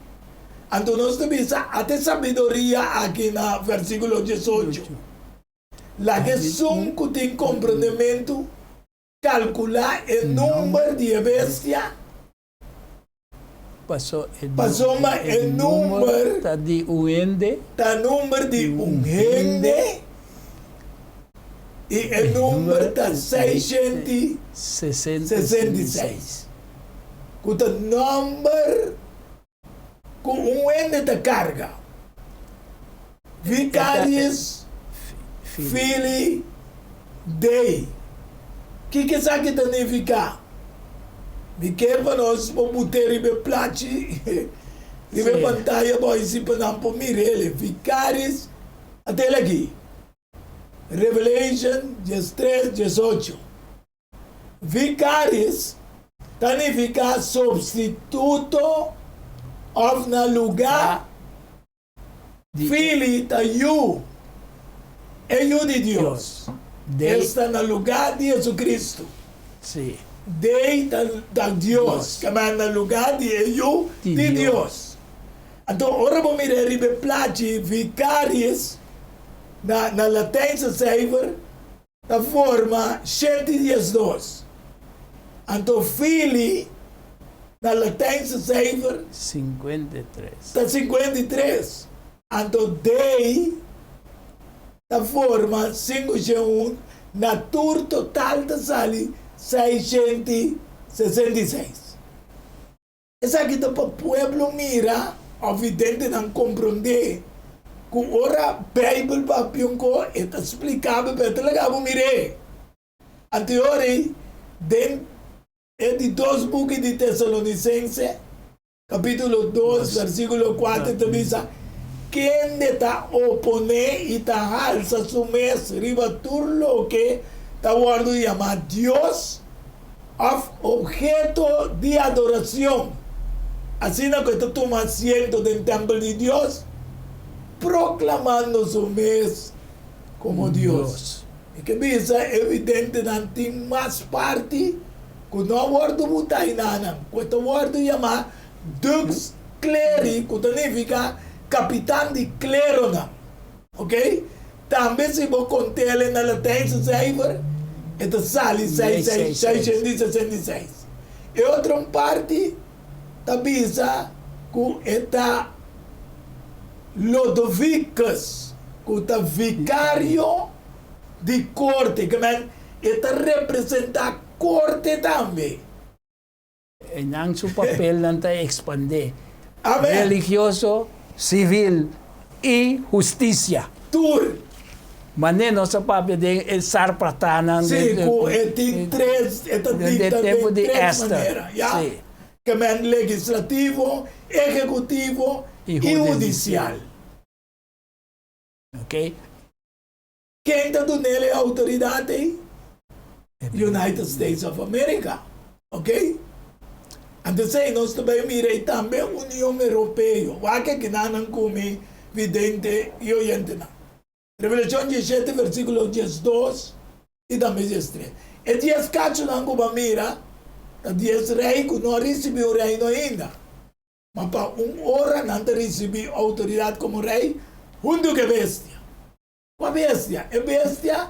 [SPEAKER 3] Então nós temos até sabedoria aqui na versículo 18. Lá que são que tem compreendimento, calcular o número de bestia.
[SPEAKER 4] Passou
[SPEAKER 3] o número
[SPEAKER 4] tá de uende.
[SPEAKER 3] Tá número de gente e o número tá 666. Com o número com ende da carga. Vicarious Fili Dei. Que isso aqui significa? Me quebra nós para botar ribe plate, ribe pantalla, boy, se para não por mirele. Vicarious, até aqui. Revelation 13, 18. Vicarious significa substituto of na lugar Fili ta you. É you de Deus. Está no lugar de Jesus Cristo.
[SPEAKER 4] Sim.
[SPEAKER 3] Dei da Deus, que é no lugar de eu de Deus. Então, ora vamos mirar ribe plate vicarious na latência saber da forma 112. Então, Fili na latência saber
[SPEAKER 4] 53.
[SPEAKER 3] está 53. Então, Dei da forma 51 na tour total da sali 666. Essa aqui para o povo mira, evidente não compreender, que ora a Bíblia para Pionco é explicável para telegar mire. Anteriori, é de dois buques de Tessalonicense, capítulo 2, versículo 4, te diz, quem está oponer e está alça sumes, riba turlo que está guardado llamado Dios of objeto de adoración. Así no que tú tomas asiento del templo de Dios, proclamando su mes como Dios. Y que dice evidente que tem más parte que no guardo butainana, que este guardo llama Dux Cleri, que significa capitán de clero, ok? Também se vou contar ele na latência saber, então sale 666. E outra parte, avisa que está Lodovicus, que está vicário de corte, que está representa a corte também.
[SPEAKER 4] E ang su papel nanta expande.
[SPEAKER 3] Amém.
[SPEAKER 4] Religioso, civil e justiça.
[SPEAKER 3] Tur.
[SPEAKER 4] Maneno sa papel de sarpratana.
[SPEAKER 3] Sim, tem três,
[SPEAKER 4] tempo de
[SPEAKER 3] três
[SPEAKER 4] Esther.
[SPEAKER 3] maneiras.
[SPEAKER 4] Sim.
[SPEAKER 3] Que é legislativo, executivo e judicial.
[SPEAKER 4] Ok?
[SPEAKER 3] Quem está dando nele a autoridade? United States of America. Ok? Antes nós também mirei também a União Europeia. O que não come vidente e oyente não. Revelação 17, versículo 12 e também 13. E 10 cacho não come mira, 10 rei que não recebeu o reino ainda. Mas para hora não recebeu autoridade como rei, junto que bestia. A bestia é bestia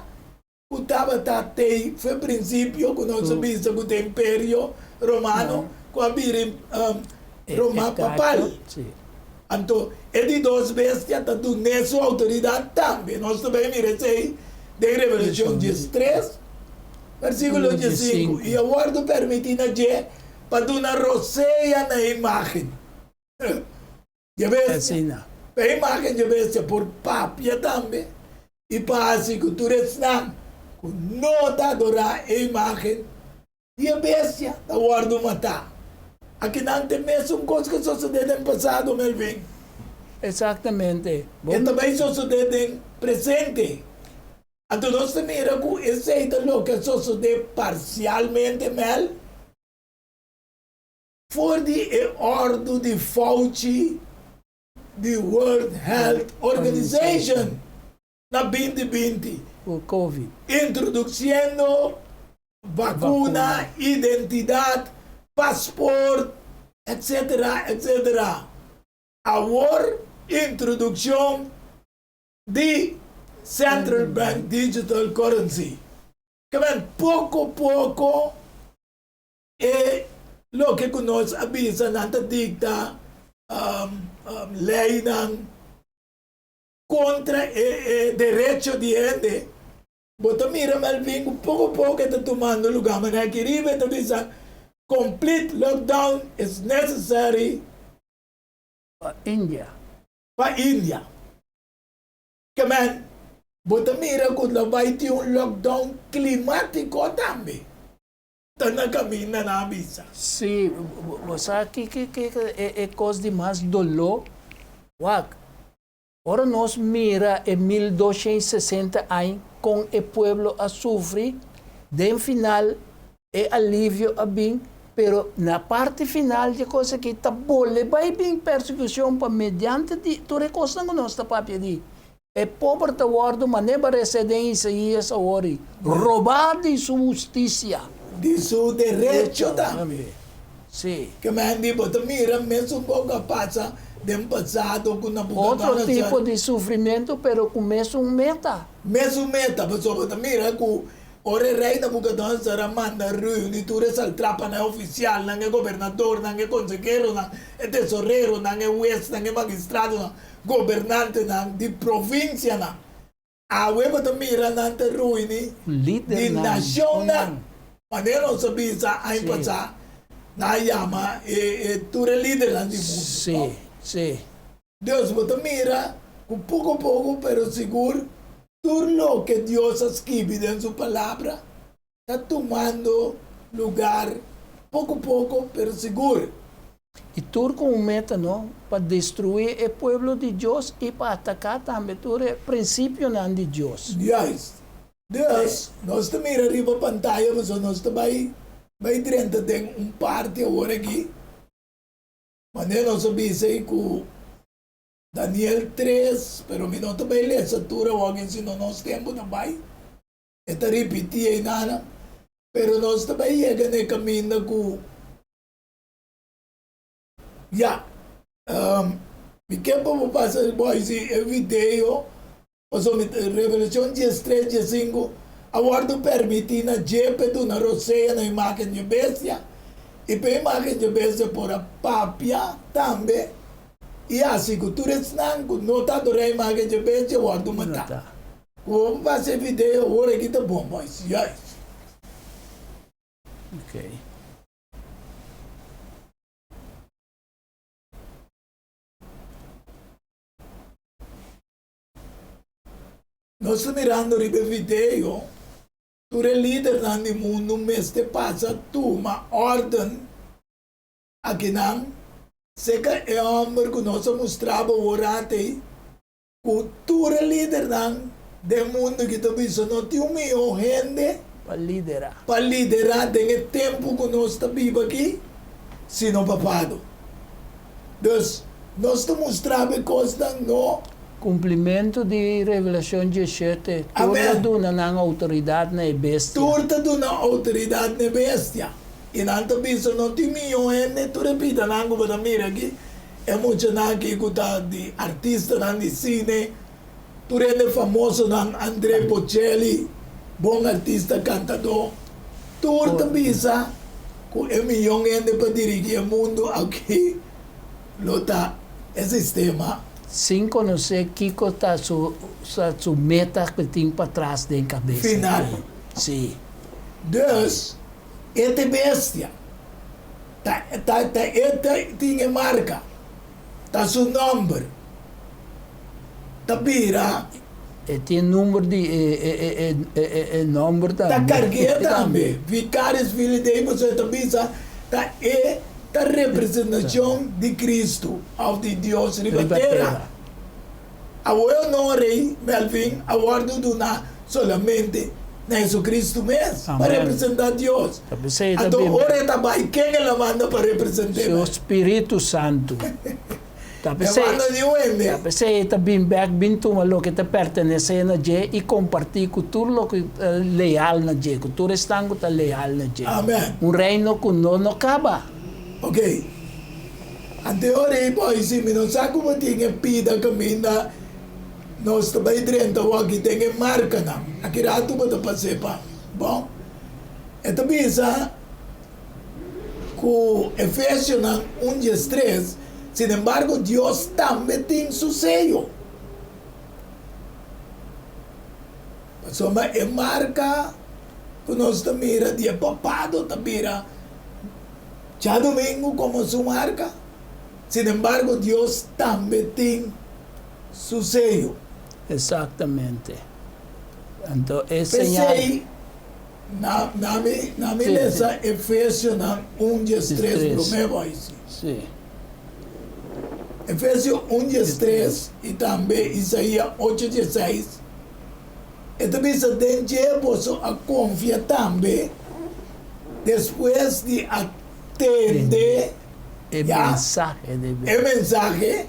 [SPEAKER 3] Utava tatei, foi princípio, que nós sabíamos que o Império Romano, com a Birim Roma Papal. Então, é de duas bestias, tanto nessa autoridade também. Nós também merecemos de Revelação 13, versículo 15. E eu guardo permitindo a para dar roceia na imagem. Já bestia. A imagem de bestia por papia também. E para assim que tu restam, não te adorar a imagem de a bestia, eu guardo matar. Aqui não tem mesmo coisa que sucedeu no passado, Melvin.
[SPEAKER 4] Exatamente.
[SPEAKER 3] E também sucede no presente. Então nós temos que aceitar o que sucede parcialmente, Mel. Voor die orde de Fauci, de World Health Organization, na 2020.
[SPEAKER 4] O Covid.
[SPEAKER 3] Introduzindo vacuna, identidade, passport, etc., etc. Agora, introdução de Central Bank Digital Currency. Que vem pouco a pouco é o que nós avisa na dicta lei contra o direito de gente. Bota mira Melvin, pouco a pouco está tomando lugar, mas aqui riba está dizendo complete lockdown is necessary
[SPEAKER 4] para India.
[SPEAKER 3] Para India. Que man, bota mira que vai ter lockdown climático também. Está na caminho na avisa.
[SPEAKER 4] Sim, você aqui que é coisa de mais dolor. Wag. Ora nós mira em 1260 anos com o povo a sofrer, de final é alívio a bem, pero na parte final de coisa que está boa, vai bem persecução para mediante de tu recosta com nós papia de é pobre ta guardo maneba residência e essa hora roubar de sua justiça
[SPEAKER 3] de seu direito também.
[SPEAKER 4] Sim.
[SPEAKER 3] Que man di bota mira mesmo um pouco passa do passado com na
[SPEAKER 4] outro tipo de sofrimento, pero com mesmo meta.
[SPEAKER 3] Mesmo meta, mas bota mira com ora rei da bugadão será manda reunir tu resaltrapa na oficial, na governador, na consejero, na tesoreiro, na juez, na magistrado, na governante na de província na. A weba da mira na te ruini de nação na. Mas não sabia a passar na yama e tu é líder lá de mundo.
[SPEAKER 4] Sim, sim.
[SPEAKER 3] Deus bota mira com pouco a pouco, pero seguro. Tudo lo que Deus escreve em sua palavra está tomando lugar pouco a pouco, pero seguro.
[SPEAKER 4] E tudo com meta, não? Para destruir o povo de Deus e para atacar também tudo é princípio de Deus.
[SPEAKER 3] Yes. Deus, nós estamos arriba a pantalla, mas nós estamos vai dentro de parte agora aqui. Mas não sabia que Daniel 3, pero mi não também lê essa tura, alguém se não nós tempo não vai. Está repetir aí nada. Pero nós também chega no caminho com me quer para passar boys e vídeo, mas Revelação 13, 15, aguardo permitir na jepe do na roceia na imagem de bestia e para imagem de bestia por a papia também. E assim que tu restam, não está do rei imagem de bestia, aguardo matar. Vou fazer vídeo agora aqui tá bom, boys. Yes.
[SPEAKER 4] Ok.
[SPEAKER 3] Nós estamos mirando o vídeo, tu é líder no mundo, mas te passa tu uma ordem aqui não, se que é homem que nós mostrava agora que tu é líder do mundo que tu visto, não tem uma gente para liderar no tempo que nós estamos vivendo aqui, se não papado. Então, nós estamos mostrando coisas não.
[SPEAKER 4] Cumprimento de Revelação 17, tudo na autoridade na bestia.
[SPEAKER 3] Tudo na autoridade na bestia. E não está visto, não tem milhões, tu repita, não vou mira aqui. É muito aqui de artista de cine, tu é famoso André Bocelli, bom artista, cantador, tour tambisa, com um milhão de para dirigir o mundo aqui, lota esse sistema.
[SPEAKER 4] Sem conhecer Kiko está su meta que tem para trás da cabeça.
[SPEAKER 3] Final.
[SPEAKER 4] Sim.
[SPEAKER 3] Dus, esta bestia, tinha marca, tá seu nome, tá vira,
[SPEAKER 4] E tem número de número da.
[SPEAKER 3] tá cargueira também. Vicários filhos de você também tá a representação de Cristo, ao de Deus ribatera. Agora não rei, Melvin, agora do na solamente na Jesus Cristo mesmo, para representar Deus. Então, ora também, quem ela manda para representar?
[SPEAKER 4] O Espírito Santo.
[SPEAKER 3] Tapos
[SPEAKER 4] você também bintu malo que te pertenece na je e compartir com tudo lo que leal na je, com tudo estando tá leal na je.
[SPEAKER 3] Amen.
[SPEAKER 4] Reino que não acaba.
[SPEAKER 3] Ok. Ante ora e poi se mi non sa come tinha pida caminha nós também dentro aqui tem marca não. Aqui rato para passear. Bom. Então bisa com Efésios 1:3. Sin embargo, Dios também tem su sello. Soma é marca que nós também dia papado também já domingo como su marca. Sin embargo, Deus também tem su sello.
[SPEAKER 4] Exatamente. Então, é
[SPEAKER 3] Pensei na beleza Efésios 1:3 primeiro aí.
[SPEAKER 4] Sim.
[SPEAKER 3] Efésios 1:3 e também Isaías 8:16. E também se tem posso a confiar também depois de atender o mensagem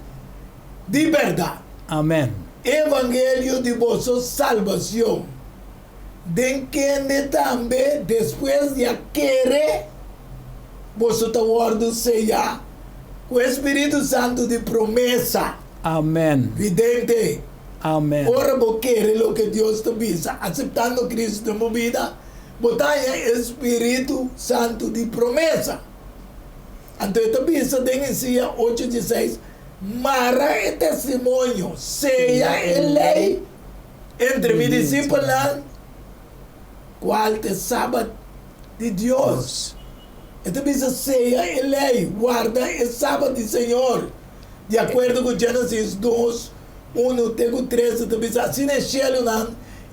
[SPEAKER 3] de verdade.
[SPEAKER 4] Amém.
[SPEAKER 3] Evangelho de vossa salvação. De quem também depois de querer vosso guardo seja o Espírito Santo de promessa.
[SPEAKER 4] Amém.
[SPEAKER 3] Vidente.
[SPEAKER 4] Amém.
[SPEAKER 3] Ora vos querer lo que Dios te avisa, aceptando Cristo en tu vida, botaia Espírito Santo de promessa. Então te avisa em Isaías 8:16, mara e testemunho, seja a lei entre mi discípulos, qual te sabe de Deus. Então diz seja a lei, guarda e sábado do Senhor. De acordo com Gênesis 2, 1-3, diz assim é cielo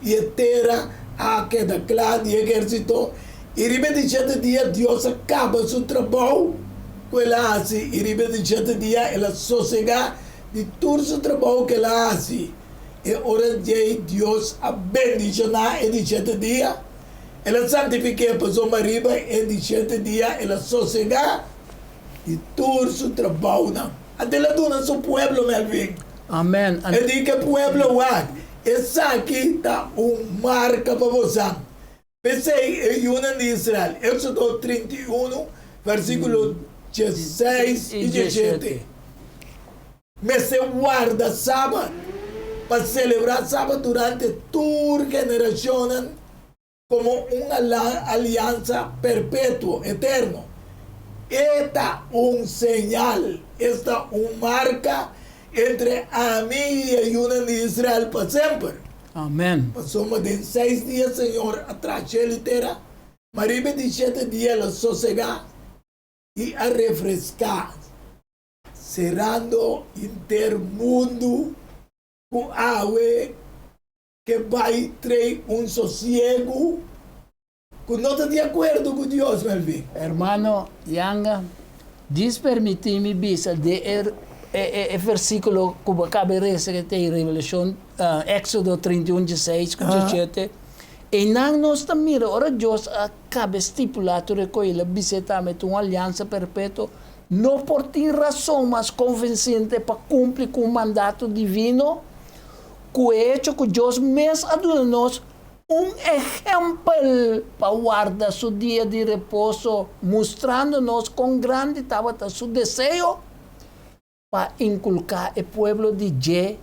[SPEAKER 3] e a terra a queda clara de exército. E ribe de 7 dias Deus acaba seu trabalho que ela faz. E ribe de 7 dias ela sossega de todo o trabalho que ela faz. E ora de Deus a bendicionar de 7 dias. Ela santifica a pessoa mariba e de 7 dias ela sossega de todo o trabalho. Até lá do nosso povo, Melvin.
[SPEAKER 4] Amém.
[SPEAKER 3] E diz que o povo lá, essa aqui está marca para você. Pensei em uma de Israel, Éxodo 31, versículo 16 e 17. Mas se guarda sábado, para celebrar sábado durante toda geração, como uma aliança perpétua, eterna. Esta señal, esta marca entre a mí y una de Israel para siempre.
[SPEAKER 4] Amém.
[SPEAKER 3] Somos de 6 dias, Senhor, atrás ele terá, maribe de 7 dias ela sossegar e a refrescar, cerrando intermundo com água que vai trazer sossego. Não está de acordo com Deus, Melvin.
[SPEAKER 4] Hermano, Yanga, permite-me bisa de versículo que acaba de receber em Revelação, Éxodo 31:16, 17. E não nós também, ora Deus acaba estipulado recolher visitamente uma aliança perpétua, não por ter razão, mas convincente para cumprir com o mandato divino, que o hecho que Deus mesmo adora-nos exemplo para guardar seu dia de repouso, mostrando-nos com grande tabata seu desejo para inculcar o povo de Jé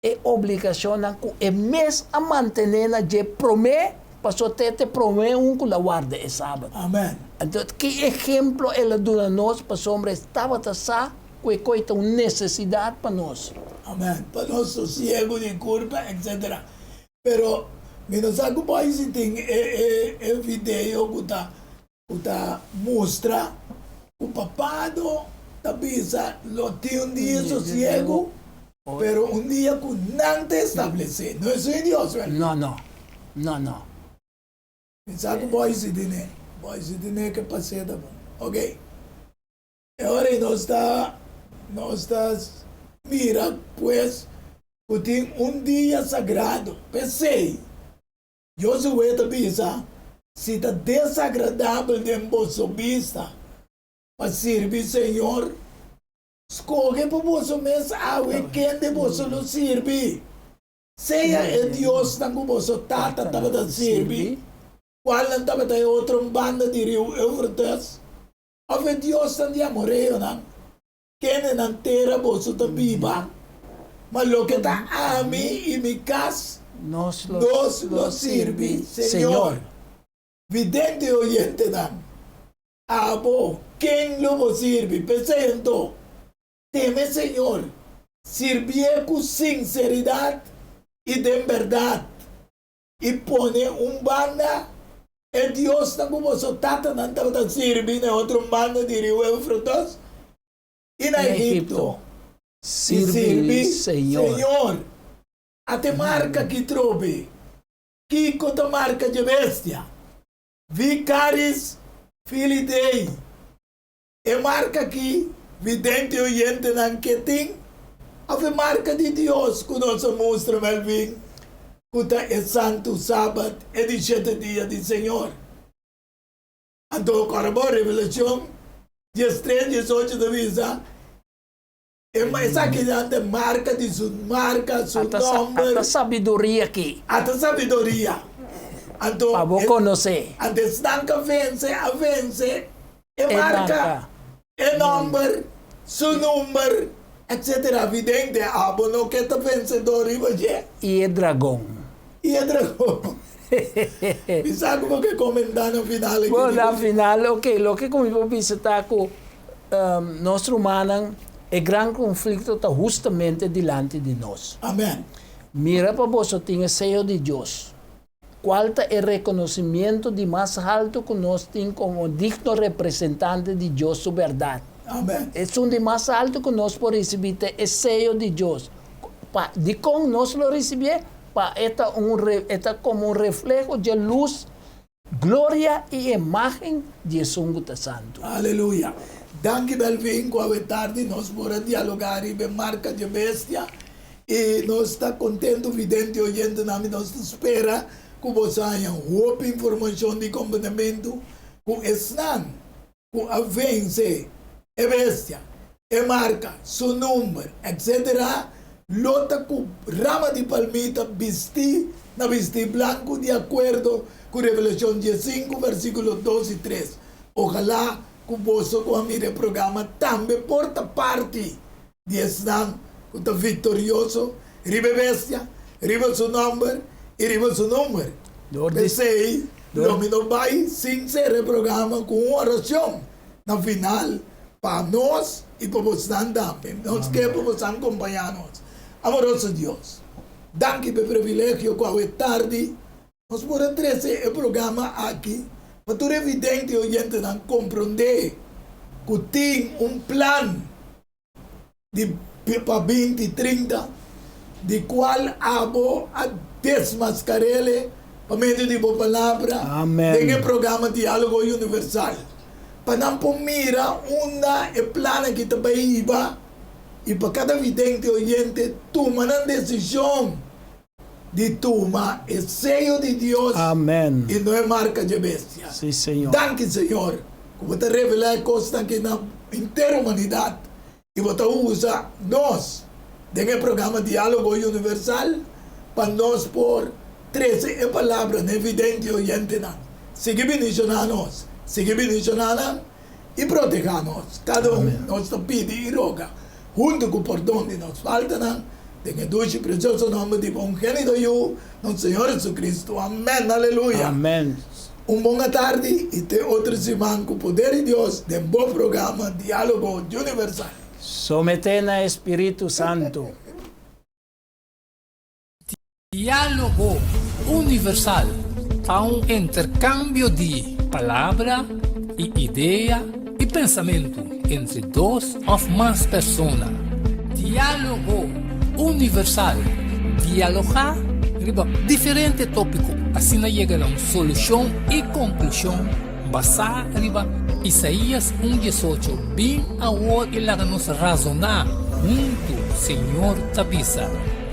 [SPEAKER 4] e obrigação e mesmo a manter na Jé promessa Pastor Tete promete un que la guarda el sábado.
[SPEAKER 3] Amen.
[SPEAKER 4] Entonces, ¿qué ejemplo él da a nosotros, para hombre, estaba tasá, que coita una necesidad para nosotros?
[SPEAKER 3] Amen. Para nós sossego de culpa, etc. Pero, me não sabe como se tem vídeo que tá mostra o papado da bisa, lo tem dia sossego, pero um dia que não te estabelece. Não é isso em Deus, velho?
[SPEAKER 4] No.
[SPEAKER 3] Me sabe como se tem, que passei da bom. Ok. Agora nós mira, pues, que tem um dia sagrado. Pensei, eu sou esta bisa, se está desagradável de vossa vista, para servir Senhor, escolhe para você mesmo a weekend você não serve. Seja Deus que você tata para servir, qual não estava de outra banda de Rio Eufrates, ou Deus que não morreu, não? Quem não terá você está viva, mas o que está a mim e minha casa, nós lo serve, Senhor. Vidente oyente não. Abo, quem lo sirve? Pensei então, teme Senhor, servir com sinceridade e de verdade, e pone banda, e Deus não como você tata não estava servindo outro banda de Rio Eufrates, e na Egipto,
[SPEAKER 4] Sirve, Senhor.
[SPEAKER 3] Até marca que trobe, que conta marca de bestia, Vicaris Filidei, e marca aqui, vidente oyente não que tem, a marca de Deus que nós mostra Melvin, que é santo sábado, é de 7 dias do Senhor. Então, agora, revelação, 13, 18 da visa, é mais aqui a marca de sua marca, seu nome.
[SPEAKER 4] A sabedoria aqui.
[SPEAKER 3] A sabedoria. Então,
[SPEAKER 4] para você conhecer.
[SPEAKER 3] Antes que vence, é marca, é nome, seu número, etc. Vidente, não que está vencedor,
[SPEAKER 4] e é dragão.
[SPEAKER 3] E sabe como que comentar no final?
[SPEAKER 4] Bom, no final, ok, o que como visitar com nosso humano, o grande conflito está justamente diante de nós.
[SPEAKER 3] Amém.
[SPEAKER 4] Mira para você, tem o sello de Deus. Qual é o reconhecimento de mais alto que nós temos como digno representante de Deus, sua verdade?
[SPEAKER 3] Amém.
[SPEAKER 4] É um de mais alto que nós podemos receber o sello de Deus. De como nós lo recebemos, é como reflejo de luz, glória e imagem de Jesus Santo.
[SPEAKER 3] Aleluia. Danke Belvin, com a tarde nós podemos dialogar e marca de bestia. E nós estamos contentes, vidente, oyente, nós espera que você tenha outra informação de comportamento, com esnan, com a vence, a bestia, a marca, seu número, etc. Lota com rama de palmita, vestir branco, de acordo com Revelação 15, versículo 12 e 13. Ojalá que você, com a minha programa, também porta parte de esnan, que está vitorioso, riba bestia, riba seu nome, e riba seu número. Desei, domino vai, sim, ser o programa com uma oração na final, para nós e para você também. Nós queremos você acompanhar-nos. Amoroso Deus, danke pelo privilégio que hoje tarde nós podemos trazer o programa aqui para todo evidente oyente não compreender que tem plano para 2030 de qual abo a desmascarele para meio de boa palavra.
[SPEAKER 4] Amém.
[SPEAKER 3] Tem o programa Diálogo Universal para não mira o plano que também iba. E para cada vidente oyente, toma uma decisão de tomar o sello de Deus.
[SPEAKER 4] Amém.
[SPEAKER 3] E não é marca de bestia.
[SPEAKER 4] Sim, Senhor.
[SPEAKER 3] Danke, Senhor. Que você revela coisas que na inteira humanidade. E você usa nós, no programa Diálogo Universal, para nós pôr 13 palavras no vidente oyente. Siga bendicionando-nos. Siga bendicionando e proteja-nos. Cada um nós pede e roga. Junto com o perdão de nós falta, En el dulce y precioso nombre de Ungénito yo, nuestro Señor Jesucristo. Amén, aleluya.
[SPEAKER 4] Amén.
[SPEAKER 3] Buena tarde y te otro semana con poder de Dios de un buen programa Diálogo Universal.
[SPEAKER 4] Someten a Espíritu Santo.
[SPEAKER 1] Diálogo universal a un intercambio de palabra y idea y pensamiento entre dos o más personas. Diálogo universal. Dialogar riba diferente tópico, así no llega a una solución y conclusión basada riba Isaías 1:18. Bien ahora y la nos razonar junto, Señor Tabisa.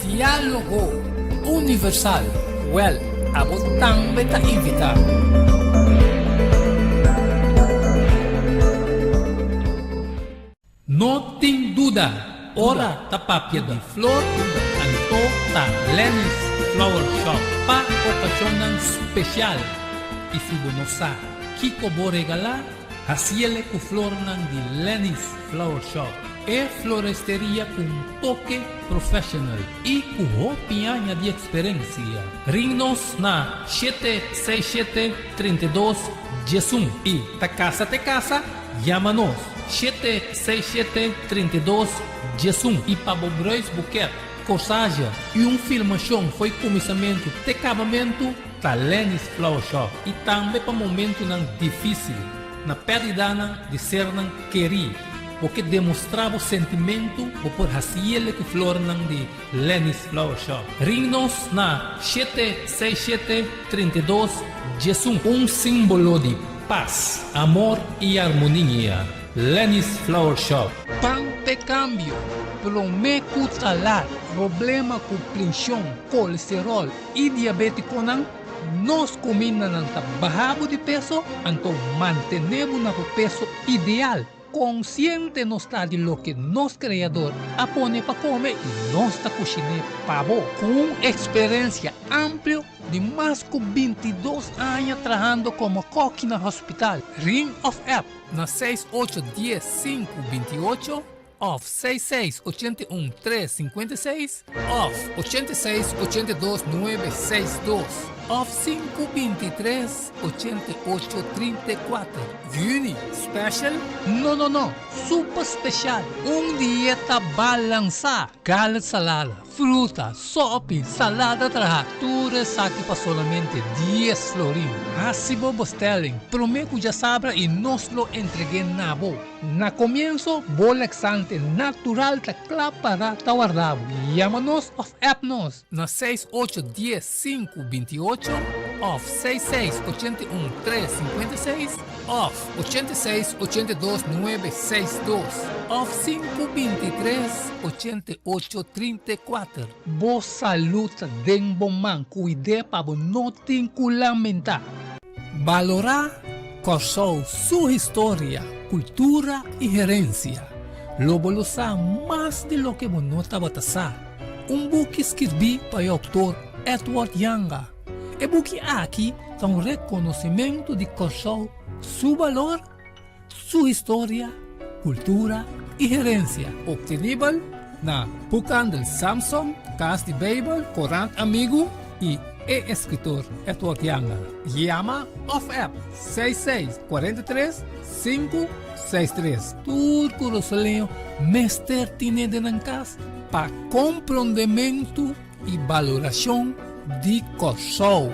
[SPEAKER 1] Diálogo universal. Well, a vos también te invita. No ten duda, ora tapapia de flor, anto ta Lenny's Flower Shop pa ocasión especial. Y si vos no sabes, Kiko bo regalar, haciele ku flor de Lenny's Flower Shop. Es florestería con toque profesional y con piña de experiencia. Ringnos na 767-32 Jesum y te casa, llámanos 767-32 Jesum y Pabobrois Buquet, corsagem e filmação foi começamento de acabamento da Lenny's Flower Shop e também para momento não difícil na perda de ser não querer porque demonstrava o sentimento por fazer que flor não de Lenny's Flower Shop. Ring-nos na 767-32 Jesus, símbolo de paz, amor e harmonia. Lenny's Flower Shop. Pan de cambio, prometo talar, problema com pressão, colesterol e diabetes não, nós comemos ng bahabo de peso, então mantenemos no peso ideal. Consciente nos está de lo que nos criador apone para comer e nos está cozinando pavo com experiência ampla de mais de 22 anos trabalhando como coque no hospital. Ring of App na 6810-528 off 6681-356 off 8682-962 off 523-8834 Uni Special? No, super special. Dieta balança, carne salada, fruta, sopa, salada tudo aqui para somente 10 florins. Assim vos telling, prometo já sabra e nos lo entreguei na bo. Na comienzo, bolexante natural ta para guardado. Llámanos of appnos na 6810-528 off 6681-356 off 8682-962 off 523-8834. Boa saúde den bom man, cuide para não te lamentar. Valorar Corsou sua história, cultura e herencia. Lobo lo sabe mais de lo que não estava a book escrevi para o autor Edward Younger. E book aqui é reconhecimento de Corsou, seu valor, sua história, cultura e herencia. Obtenível na Bucan del Samsung, Casa de Bible, Corant Amigo e escritor Edward Younger. Llama of App 6643-563. Turco Rosaleo, Mester tiene de Nancas para compreendimento e valoração de Corsou.